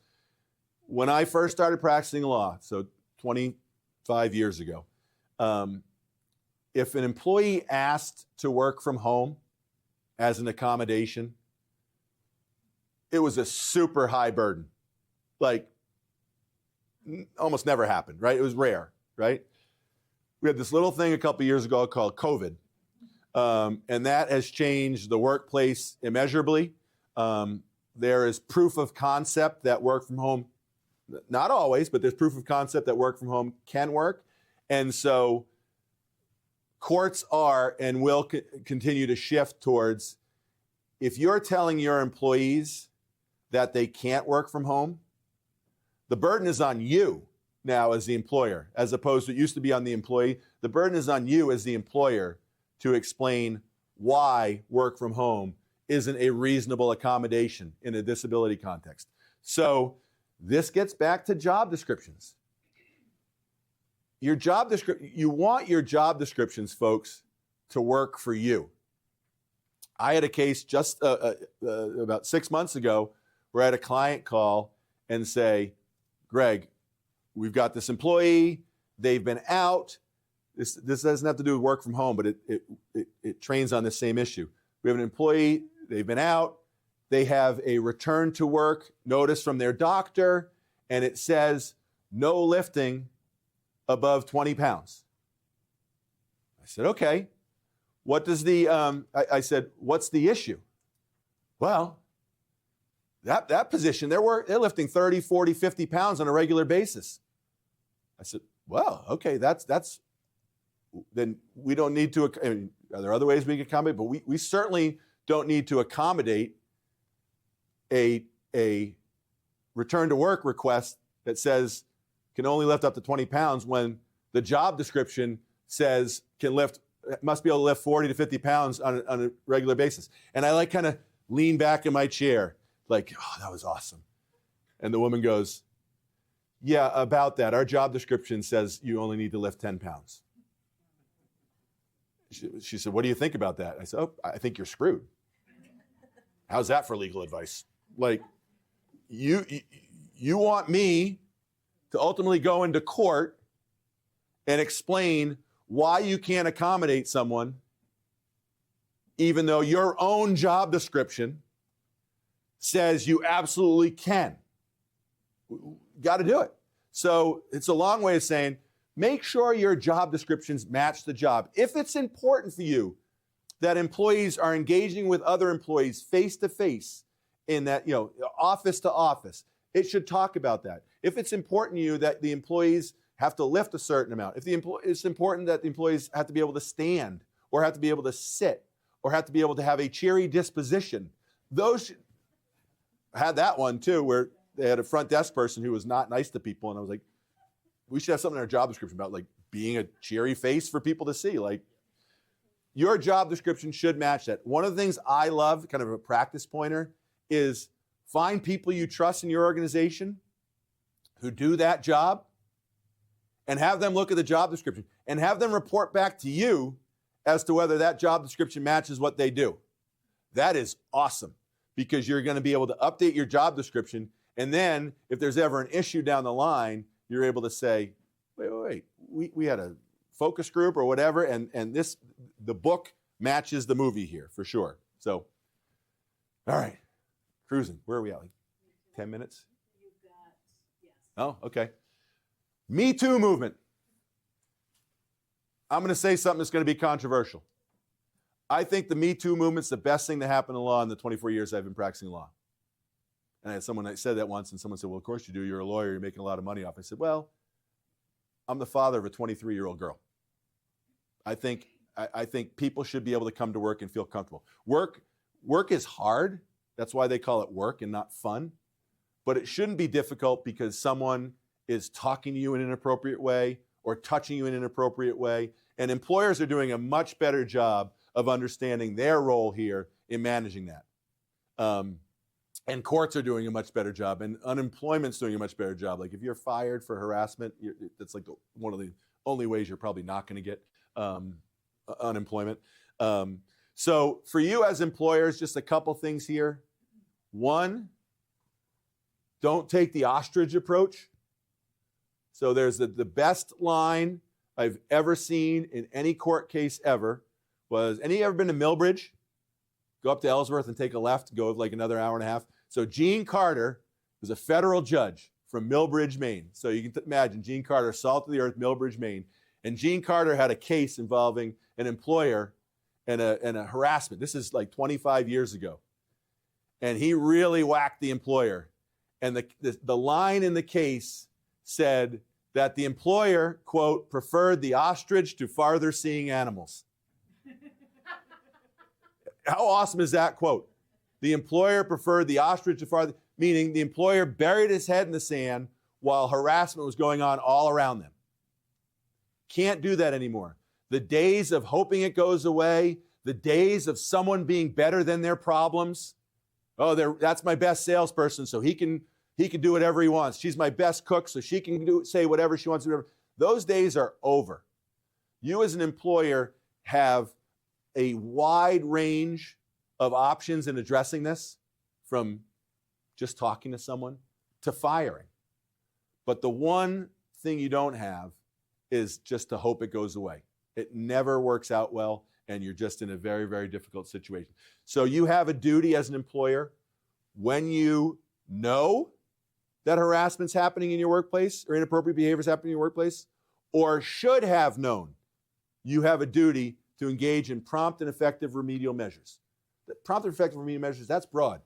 When I first started practicing law, so 25 years ago, if an employee asked to work from home as an accommodation, it was a super high burden. Like, almost never happened, right? It was rare, right? We had this little thing a couple years ago called COVID, and that has changed the workplace immeasurably. There is proof of concept that work from home, not always, but there's proof of concept that work from home can work. And so courts are and will continue to shift towards, if you're telling your employees that they can't work from home, the burden is on you now as the employer, as opposed to it used to be on the employee. The burden is on you as the employer to explain why work from home isn't a reasonable accommodation in a disability context. So this gets back to job descriptions. You want your job descriptions, folks, to work for you. I had a case just about 6 months ago where I had a client call and say, Gregg, we've got this employee, they've been out. This doesn't have to do with work from home, but it trains on the same issue. We have an employee, they've been out, they have a return to work notice from their doctor, and it says no lifting above 20 pounds. I said, okay. What does I said, what's the issue? Well, that position, they're lifting 30, 40, 50 pounds on a regular basis. I said, well, okay, then we don't need to, I mean, are there other ways we can accommodate? But we certainly don't need to accommodate a return to work request that says can only lift up to 20 pounds when the job description says must be able to lift 40 to 50 pounds on a regular basis. And I kind of lean back in my chair like, oh, that was awesome. And the woman goes, yeah, about that. Our job description says you only need to lift 10 pounds. She said, what do you think about that? I said, oh, I think you're screwed. How's that for legal advice? Like, you want me to ultimately go into court and explain why you can't accommodate someone even though your own job description says you absolutely can. Got to do it. So it's a long way of saying, make sure your job descriptions match the job. If it's important for you that employees are engaging with other employees face to face in that, office to office, it should talk about that. If it's important to you that the employees have to lift a certain amount, it's important that the employees have to be able to stand or have to be able to sit or have to be able to have a cheery disposition. I had that one too, where they had a front desk person who was not nice to people. And I was like, we should have something in our job description about like being a cheery face for people to see. Like, your job description should match that. One of the things I love, kind of a practice pointer, is find people you trust in your organization who do that job and have them look at the job description and have them report back to you as to whether that job description matches what they do. That is awesome, because you're going to be able to update your job description And then if there's ever an issue down the line, you're able to say, wait, we had a focus group or whatever, and the book matches the movie here for sure. So, all right, cruising. Where are we at? Like 10 minutes? You've got, yes. Oh, okay. Me Too movement. I'm going to say something that's going to be controversial. I think the Me Too movement's the best thing that happened in law in the 24 years I've been practicing law. And I had someone that said that once, and someone said, well, of course you do. You're a lawyer. You're making a lot of money off it. I said, well, I'm the father of a 23-year-old girl. I think people should be able to come to work and feel comfortable. Work is hard. That's why they call it work and not fun. But it shouldn't be difficult because someone is talking to you in an inappropriate way or touching you in an inappropriate way. And employers are doing a much better job of understanding their role here in managing that. And courts are doing a much better job, and unemployment's doing a much better job. Like if you're fired for harassment, that's like one of the only ways you're probably not going to get unemployment. So for you as employers, just a couple things here. One, don't take the ostrich approach. So there's the best line I've ever seen in any court case ever was, any ever been to Millbridge? Go up to Ellsworth and take a left, go like another hour and a half. So Gene Carter was a federal judge from Millbridge, Maine. So you can imagine Gene Carter, salt of the earth, Millbridge, Maine. And Gene Carter had a case involving an employer and a harassment. This is like 25 years ago. And he really whacked the employer. And the line in the case said that the employer, quote, preferred the ostrich to farther seeing animals. How awesome is that quote? The employer preferred the ostrich to farther, meaning the employer buried his head in the sand while harassment was going on all around them. Can't do that anymore. The days of hoping it goes away, the days of someone being better than their problems. Oh, that's my best salesperson, so he can do whatever he wants. She's my best cook, so she can say whatever she wants to do. Those days are over. You as an employer have a wide range of options in addressing this, from just talking to someone to firing. But the one thing you don't have is just to hope it goes away. It never works out well, and you're just in a very, very difficult situation. So you have a duty as an employer, when you know that harassment's happening in your workplace or inappropriate behavior is happening in your workplace, or should have known, you have a duty to engage in prompt and effective remedial measures. The prompt and effective remedial measures, that's broad.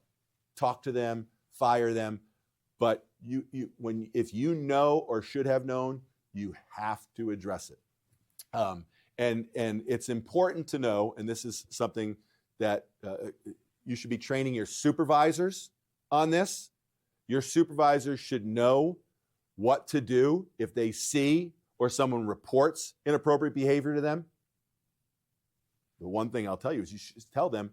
Talk to them, fire them, but if you know or should have known, you have to address it. And it's important to know, and this is something that you should be training your supervisors on this. Your supervisors should know what to do if they see or someone reports inappropriate behavior to them. The one thing I'll tell you is you should tell them,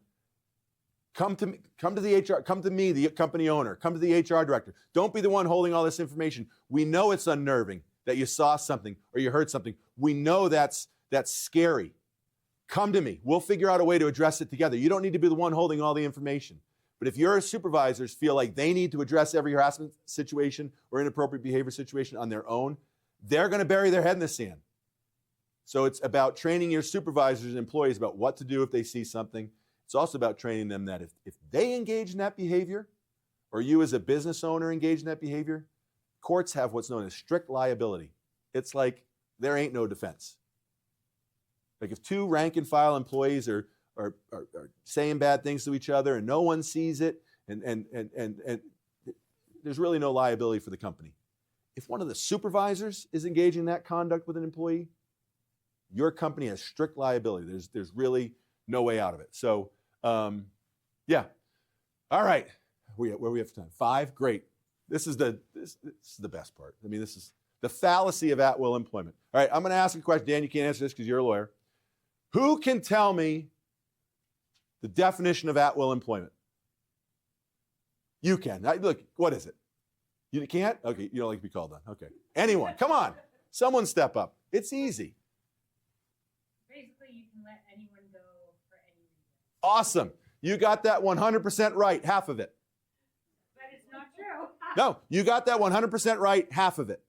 come to the HR, come to me, the company owner, come to the HR director. Don't be the one holding all this information. We know it's unnerving that you saw something or you heard something. We know that's scary. Come to me. We'll figure out a way to address it together. You don't need to be the one holding all the information. But if your supervisors feel like they need to address every harassment situation or inappropriate behavior situation on their own, they're going to bury their head in the sand. So it's about training your supervisors and employees about what to do if they see something. It's also about training them that if they engage in that behavior, or you as a business owner engage in that behavior, courts have what's known as strict liability. It's like there ain't no defense. Like if two rank and file employees are saying bad things to each other and no one sees it, and there's really no liability for the company. If one of the supervisors is engaging in that conduct with an employee, your company has strict liability. There's really no way out of it. So, yeah. All right. Where we have time? 5? Great. This is the best part. I mean, this is the fallacy of at-will employment. All right, I'm going to ask a question. Dan, you can't answer this because you're a lawyer. Who can tell me the definition of at-will employment? You can. Look, what is it? You can't? Okay, you don't like to be called on. Okay. Anyone, come on. Someone step up. It's easy. Basically, you can let anyone go for any reason. Awesome. You got that 100% right, half of it. But it's not true. No, you got that 100% right, half of it.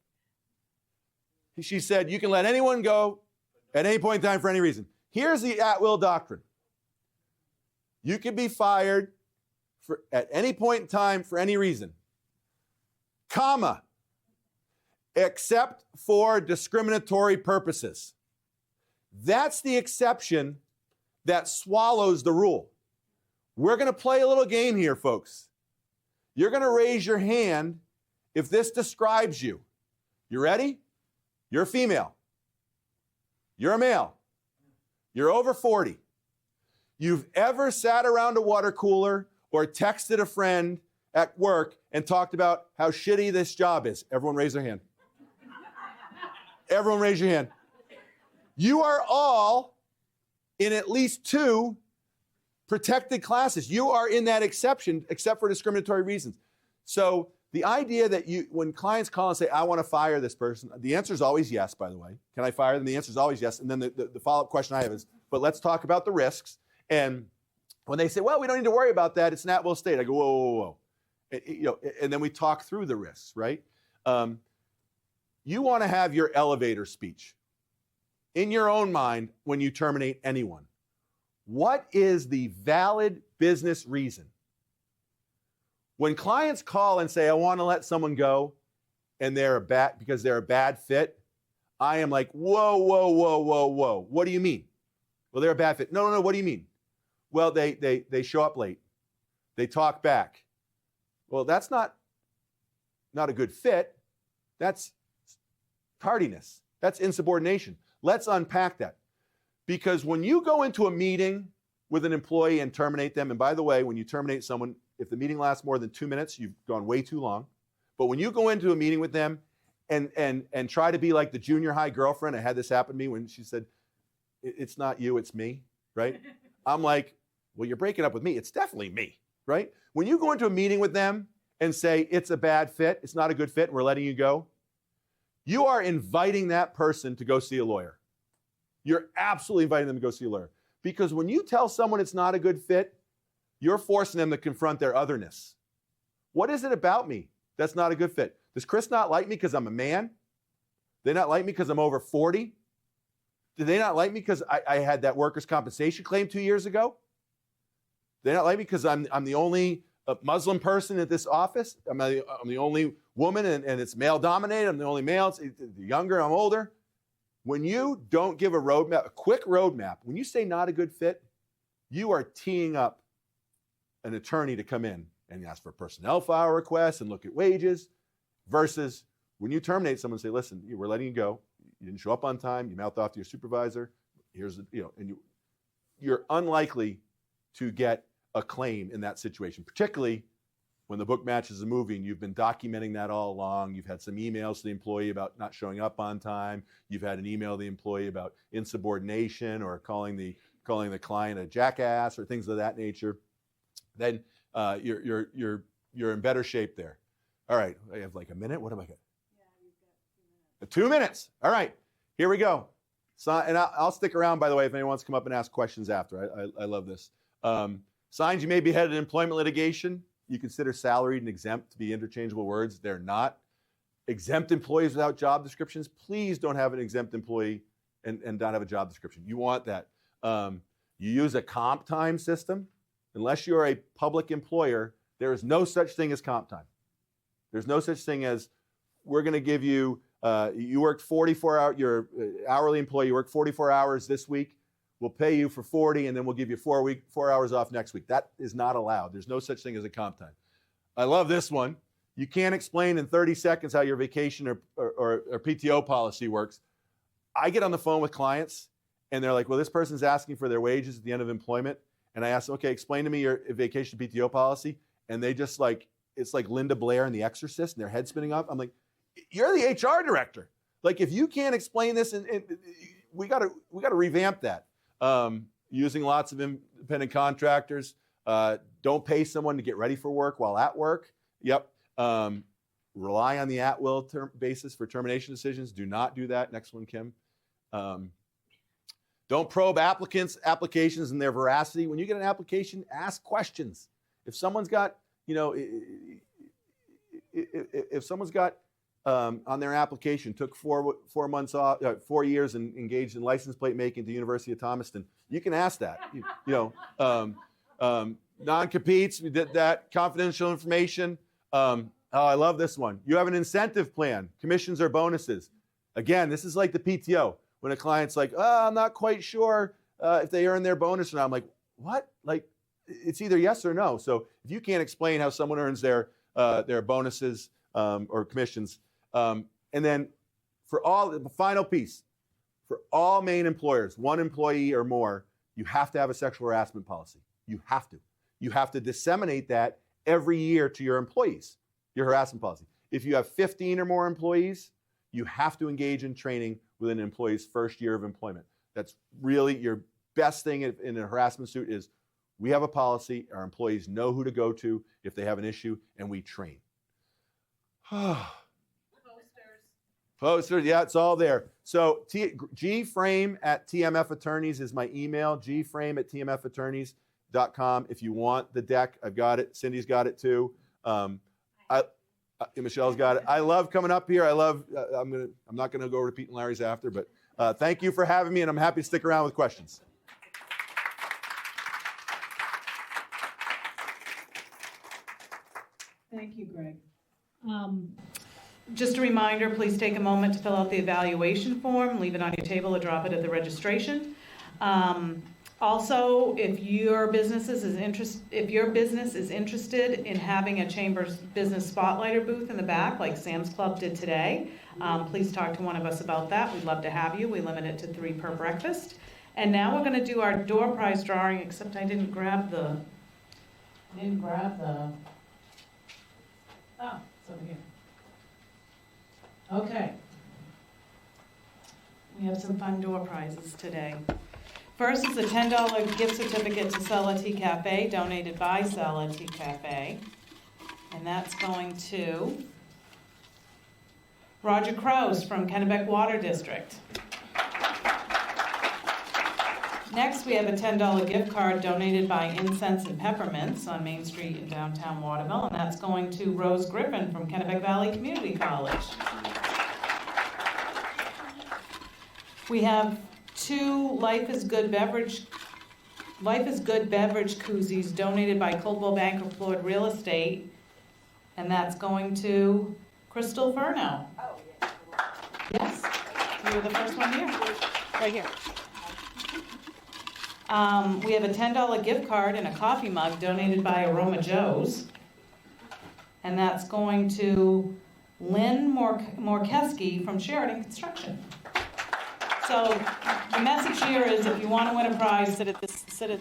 She said, you can let anyone go at any point in time for any reason. Here's the at-will doctrine. You can be fired at any point in time for any reason, comma, except for discriminatory purposes. That's the exception that swallows the rule. We're going to play a little game here, folks. You're going to raise your hand if this describes you. You ready? You're a female. You're a male. You're over 40. You've ever sat around a water cooler or texted a friend at work and talked about how shitty this job is. Everyone raise their hand. Everyone raise your hand. You are all in at least 2 protected classes. You are in that exception, except for discriminatory reasons. So the idea that when clients call and say, I want to fire this person, the answer is always yes, by the way. Can I fire them? The answer is always yes. And then the follow-up question I have is, but let's talk about the risks. And when they say, well, we don't need to worry about that, it's an at-will state, I go, whoa, whoa, whoa. And then we talk through the risks, right? You want to have your elevator speech in your own mind when you terminate anyone. What is the valid business reason? When clients call and say, I want to let someone go, and because they're a bad fit, I am like, whoa, whoa, whoa, whoa, whoa. What do you mean? Well, they're a bad fit. No, what do you mean? Well, they show up late. They talk back. Well, that's not a good fit. That's tardiness. That's insubordination. Let's unpack that. Because when you go into a meeting with an employee and terminate them, and by the way, when you terminate someone, if the meeting lasts more than 2 minutes, you've gone way too long. But when you go into a meeting with them and try to be like the junior high girlfriend, I had this happen to me when she said, it's not you, it's me, right? I'm like, well, you're breaking up with me. It's definitely me, right? When you go into a meeting with them and say, it's a bad fit, it's not a good fit, and we're letting you go, you are inviting that person to go see a lawyer. You're absolutely inviting them to go see a lawyer. Because when you tell someone it's not a good fit, you're forcing them to confront their otherness. What is it about me that's not a good fit? Does Chris not like me because I'm a man? They not like me because I'm over 40? Do they not like me because I had that workers' compensation claim 2 years ago? They not like me because I'm the only Muslim person at this office? I'm the only woman and it's male-dominated. I'm the only male. It's the younger, I'm older. When you don't give a roadmap, a quick roadmap, when you say not a good fit, you are teeing up an attorney to come in and ask for personnel file requests and look at wages, versus when you terminate someone and say, listen, we're letting you go. You didn't show up on time. You mouthed off to your supervisor. And you're unlikely to get a claim in that situation, particularly when the book matches a movie and you've been documenting that all along. You've had some emails to the employee about not showing up on time. You've had an email to the employee about insubordination or calling the client a jackass or things of that nature. Then you're in better shape there. All right, I have like a minute. What am I getting? Yeah, you've got 2 minutes. 2 minutes. All right, here we go. So, and I'll stick around, by the way, if anyone wants to come up and ask questions after. I love this. Signs you may be headed in employment litigation. You consider salaried and exempt to be interchangeable words. They're not. Exempt employees without job descriptions. Please don't have an exempt employee and not have a job description. You want that. You use a comp time system. Unless you're a public employer, there is no such thing as comp time. There's no such thing as, we're going to give you, you worked 44 hours, you're an hourly employee, you worked 44 hours this week, we'll pay you for 40, and then we'll give you 4 hours off next week. That is not allowed. There's no such thing as a comp time. I love this one. You can't explain in 30 seconds how your vacation or PTO policy works. I get on the phone with clients, and they're like, well, this person's asking for their wages at the end of employment. And I ask them, okay, explain to me your vacation PTO policy. And they just it's like Linda Blair in The Exorcist, and their head spinning off. I'm like, you're the HR director. Like, if you can't explain this, and we got to revamp that. Using lots of independent contractors. Don't pay someone to get ready for work while at work. Yep. Rely on the at-will basis for termination decisions. Do not do that. Next one, Kim. Don't probe applications and their veracity. When you get an application, ask questions. If someone's got, if someone's got on their application took 4 months off, 4 years and engaged in license plate making at the University of Thomaston, you can ask that. Non-competes, we did that. Confidential information. Oh, I love this one. You have an incentive plan, commissions or bonuses. Again, this is like the PTO. When a client's like, oh, I'm not quite sure if they earn their bonus or not. I'm like, what? Like, it's either yes or no. So if you can't explain how someone earns their bonuses or commissions, and then for all, the final piece, for all Maine employers, 1 employee or more, you have to have a sexual harassment policy. You have to. You have to disseminate that every year to your employees, your harassment policy. If you have 15 or more employees, you have to engage in training within an employee's first year of employment. That's really your best thing in a harassment suit is we have a policy, our employees know who to go to if they have an issue, and we train. Posters, yeah, it's all there. So gframe at TMF Attorneys is my email, gframe at tmfattorneys.com. If you want the deck, I've got it. Cindy's got it too. Michelle's got it. I love coming up here. I'm not gonna go over to Pete and Larry's after, but thank you for having me, and I'm happy to stick around with questions. Thank you, Greg. Just a reminder, please take a moment to fill out the evaluation form, leave it on your table or drop it at the registration. Also, if your business is interested in having a Chamber's Business Spotlighter booth in the back, like Sam's Club did today, please talk to one of us about that. We'd love to have you. We limit it to 3 per breakfast. And now we're going to do our door prize drawing, except I didn't grab the. Oh, it's over here. Okay. We have some fun door prizes today. First is a $10 gift certificate to Sella Tea Cafe, donated by Sella Tea Cafe. And that's going to Roger Kraus from Kennebec Water District. Next, we have a $10 gift card donated by Incense and Peppermints on Main Street in downtown Waterville, and that's going to Rose Griffin from Kennebec Valley Community College. We have 2 Life is Good beverage koozies donated by Coldwell Banker Floyd Real Estate, and that's going to Crystal Furno. Oh, yeah. Yes, you were the first one here. Right here. We have a $10 gift card and a coffee mug donated by Aroma Joe's, and that's going to Lynn Morkeski from Sheridan Construction. So the message here is, if you want to win a prize, sit at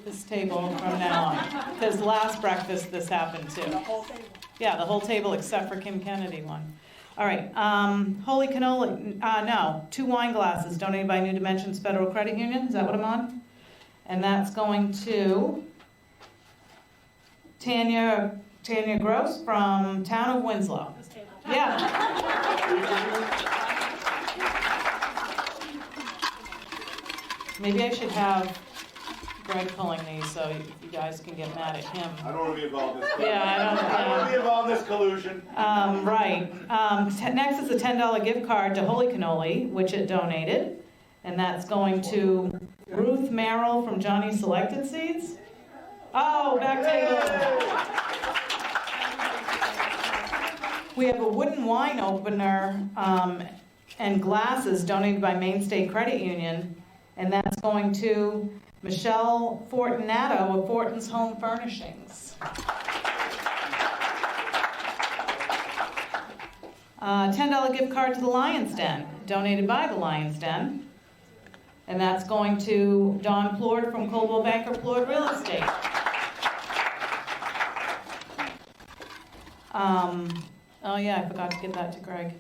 this table from now on. Because last breakfast this happened too. The whole table. Yeah, the whole table except for Kim Kennedy one. All right, Holy Cannoli, no, 2 wine glasses donated by New Dimensions Federal Credit Union. Is that what I'm on? And that's going to Tanya Gross from Town of Winslow. Yeah. Maybe I should have Gregg pulling these so you guys can get mad at him. I don't want to be involved in this collusion. Yeah, I don't want to be involved in this collusion. Right. Next is a $10 gift card to Holy Cannoli, which it donated. And that's going to Ruth Merrill from Johnny Selected Seeds. Oh, back table. We have a wooden wine opener and glasses donated by Maine State Credit Union. And that's going to Michelle Fortunato of Fortin's Home Furnishings. $10 gift card to the Lion's Den, donated by the Lion's Den. And that's going to Don Plord from Coldwell Banker Plord Real Estate. Oh yeah, I forgot to give that to Greg.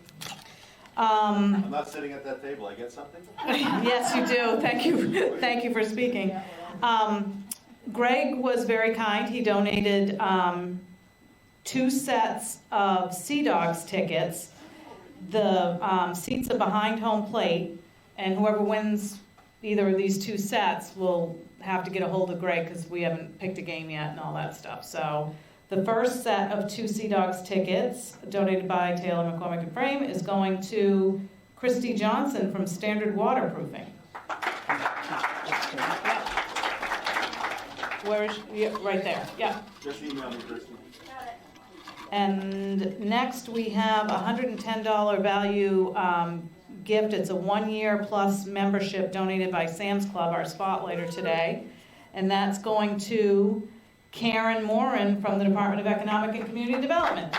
I'm not sitting at that table. I get something? Yes, you do. Thank you. Thank you for speaking. Greg was very kind. He donated 2 sets of Sea Dogs tickets. The seats are behind home plate, and whoever wins either of these 2 sets will have to get a hold of Greg because we haven't picked a game yet and all that stuff. So The first set of 2 Sea Dogs tickets, donated by Taylor, McCormack Frame, is going to Christy Johnson from Standard Waterproofing. Where is she? Yeah, right there, yeah. Just email me, Christy. And next, we have a $110 value gift. It's a 1-year plus membership donated by Sam's Club, our spotlighter today. And that's going to Karen Morin from the Department of Economic and Community Development.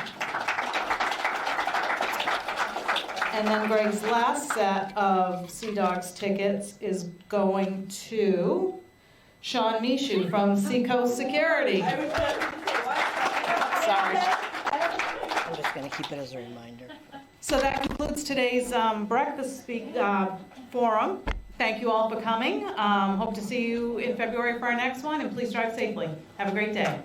And then Greg's last set of Sea Dogs tickets is going to Sean Mishu from Seacoast Security. Sorry. I'm just going to keep it as a reminder. So that concludes today's breakfast forum. Thank you all for coming. Hope to see you in February for our next one, and please drive safely. Have a great day.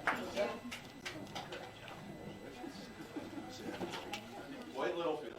White Littlefield.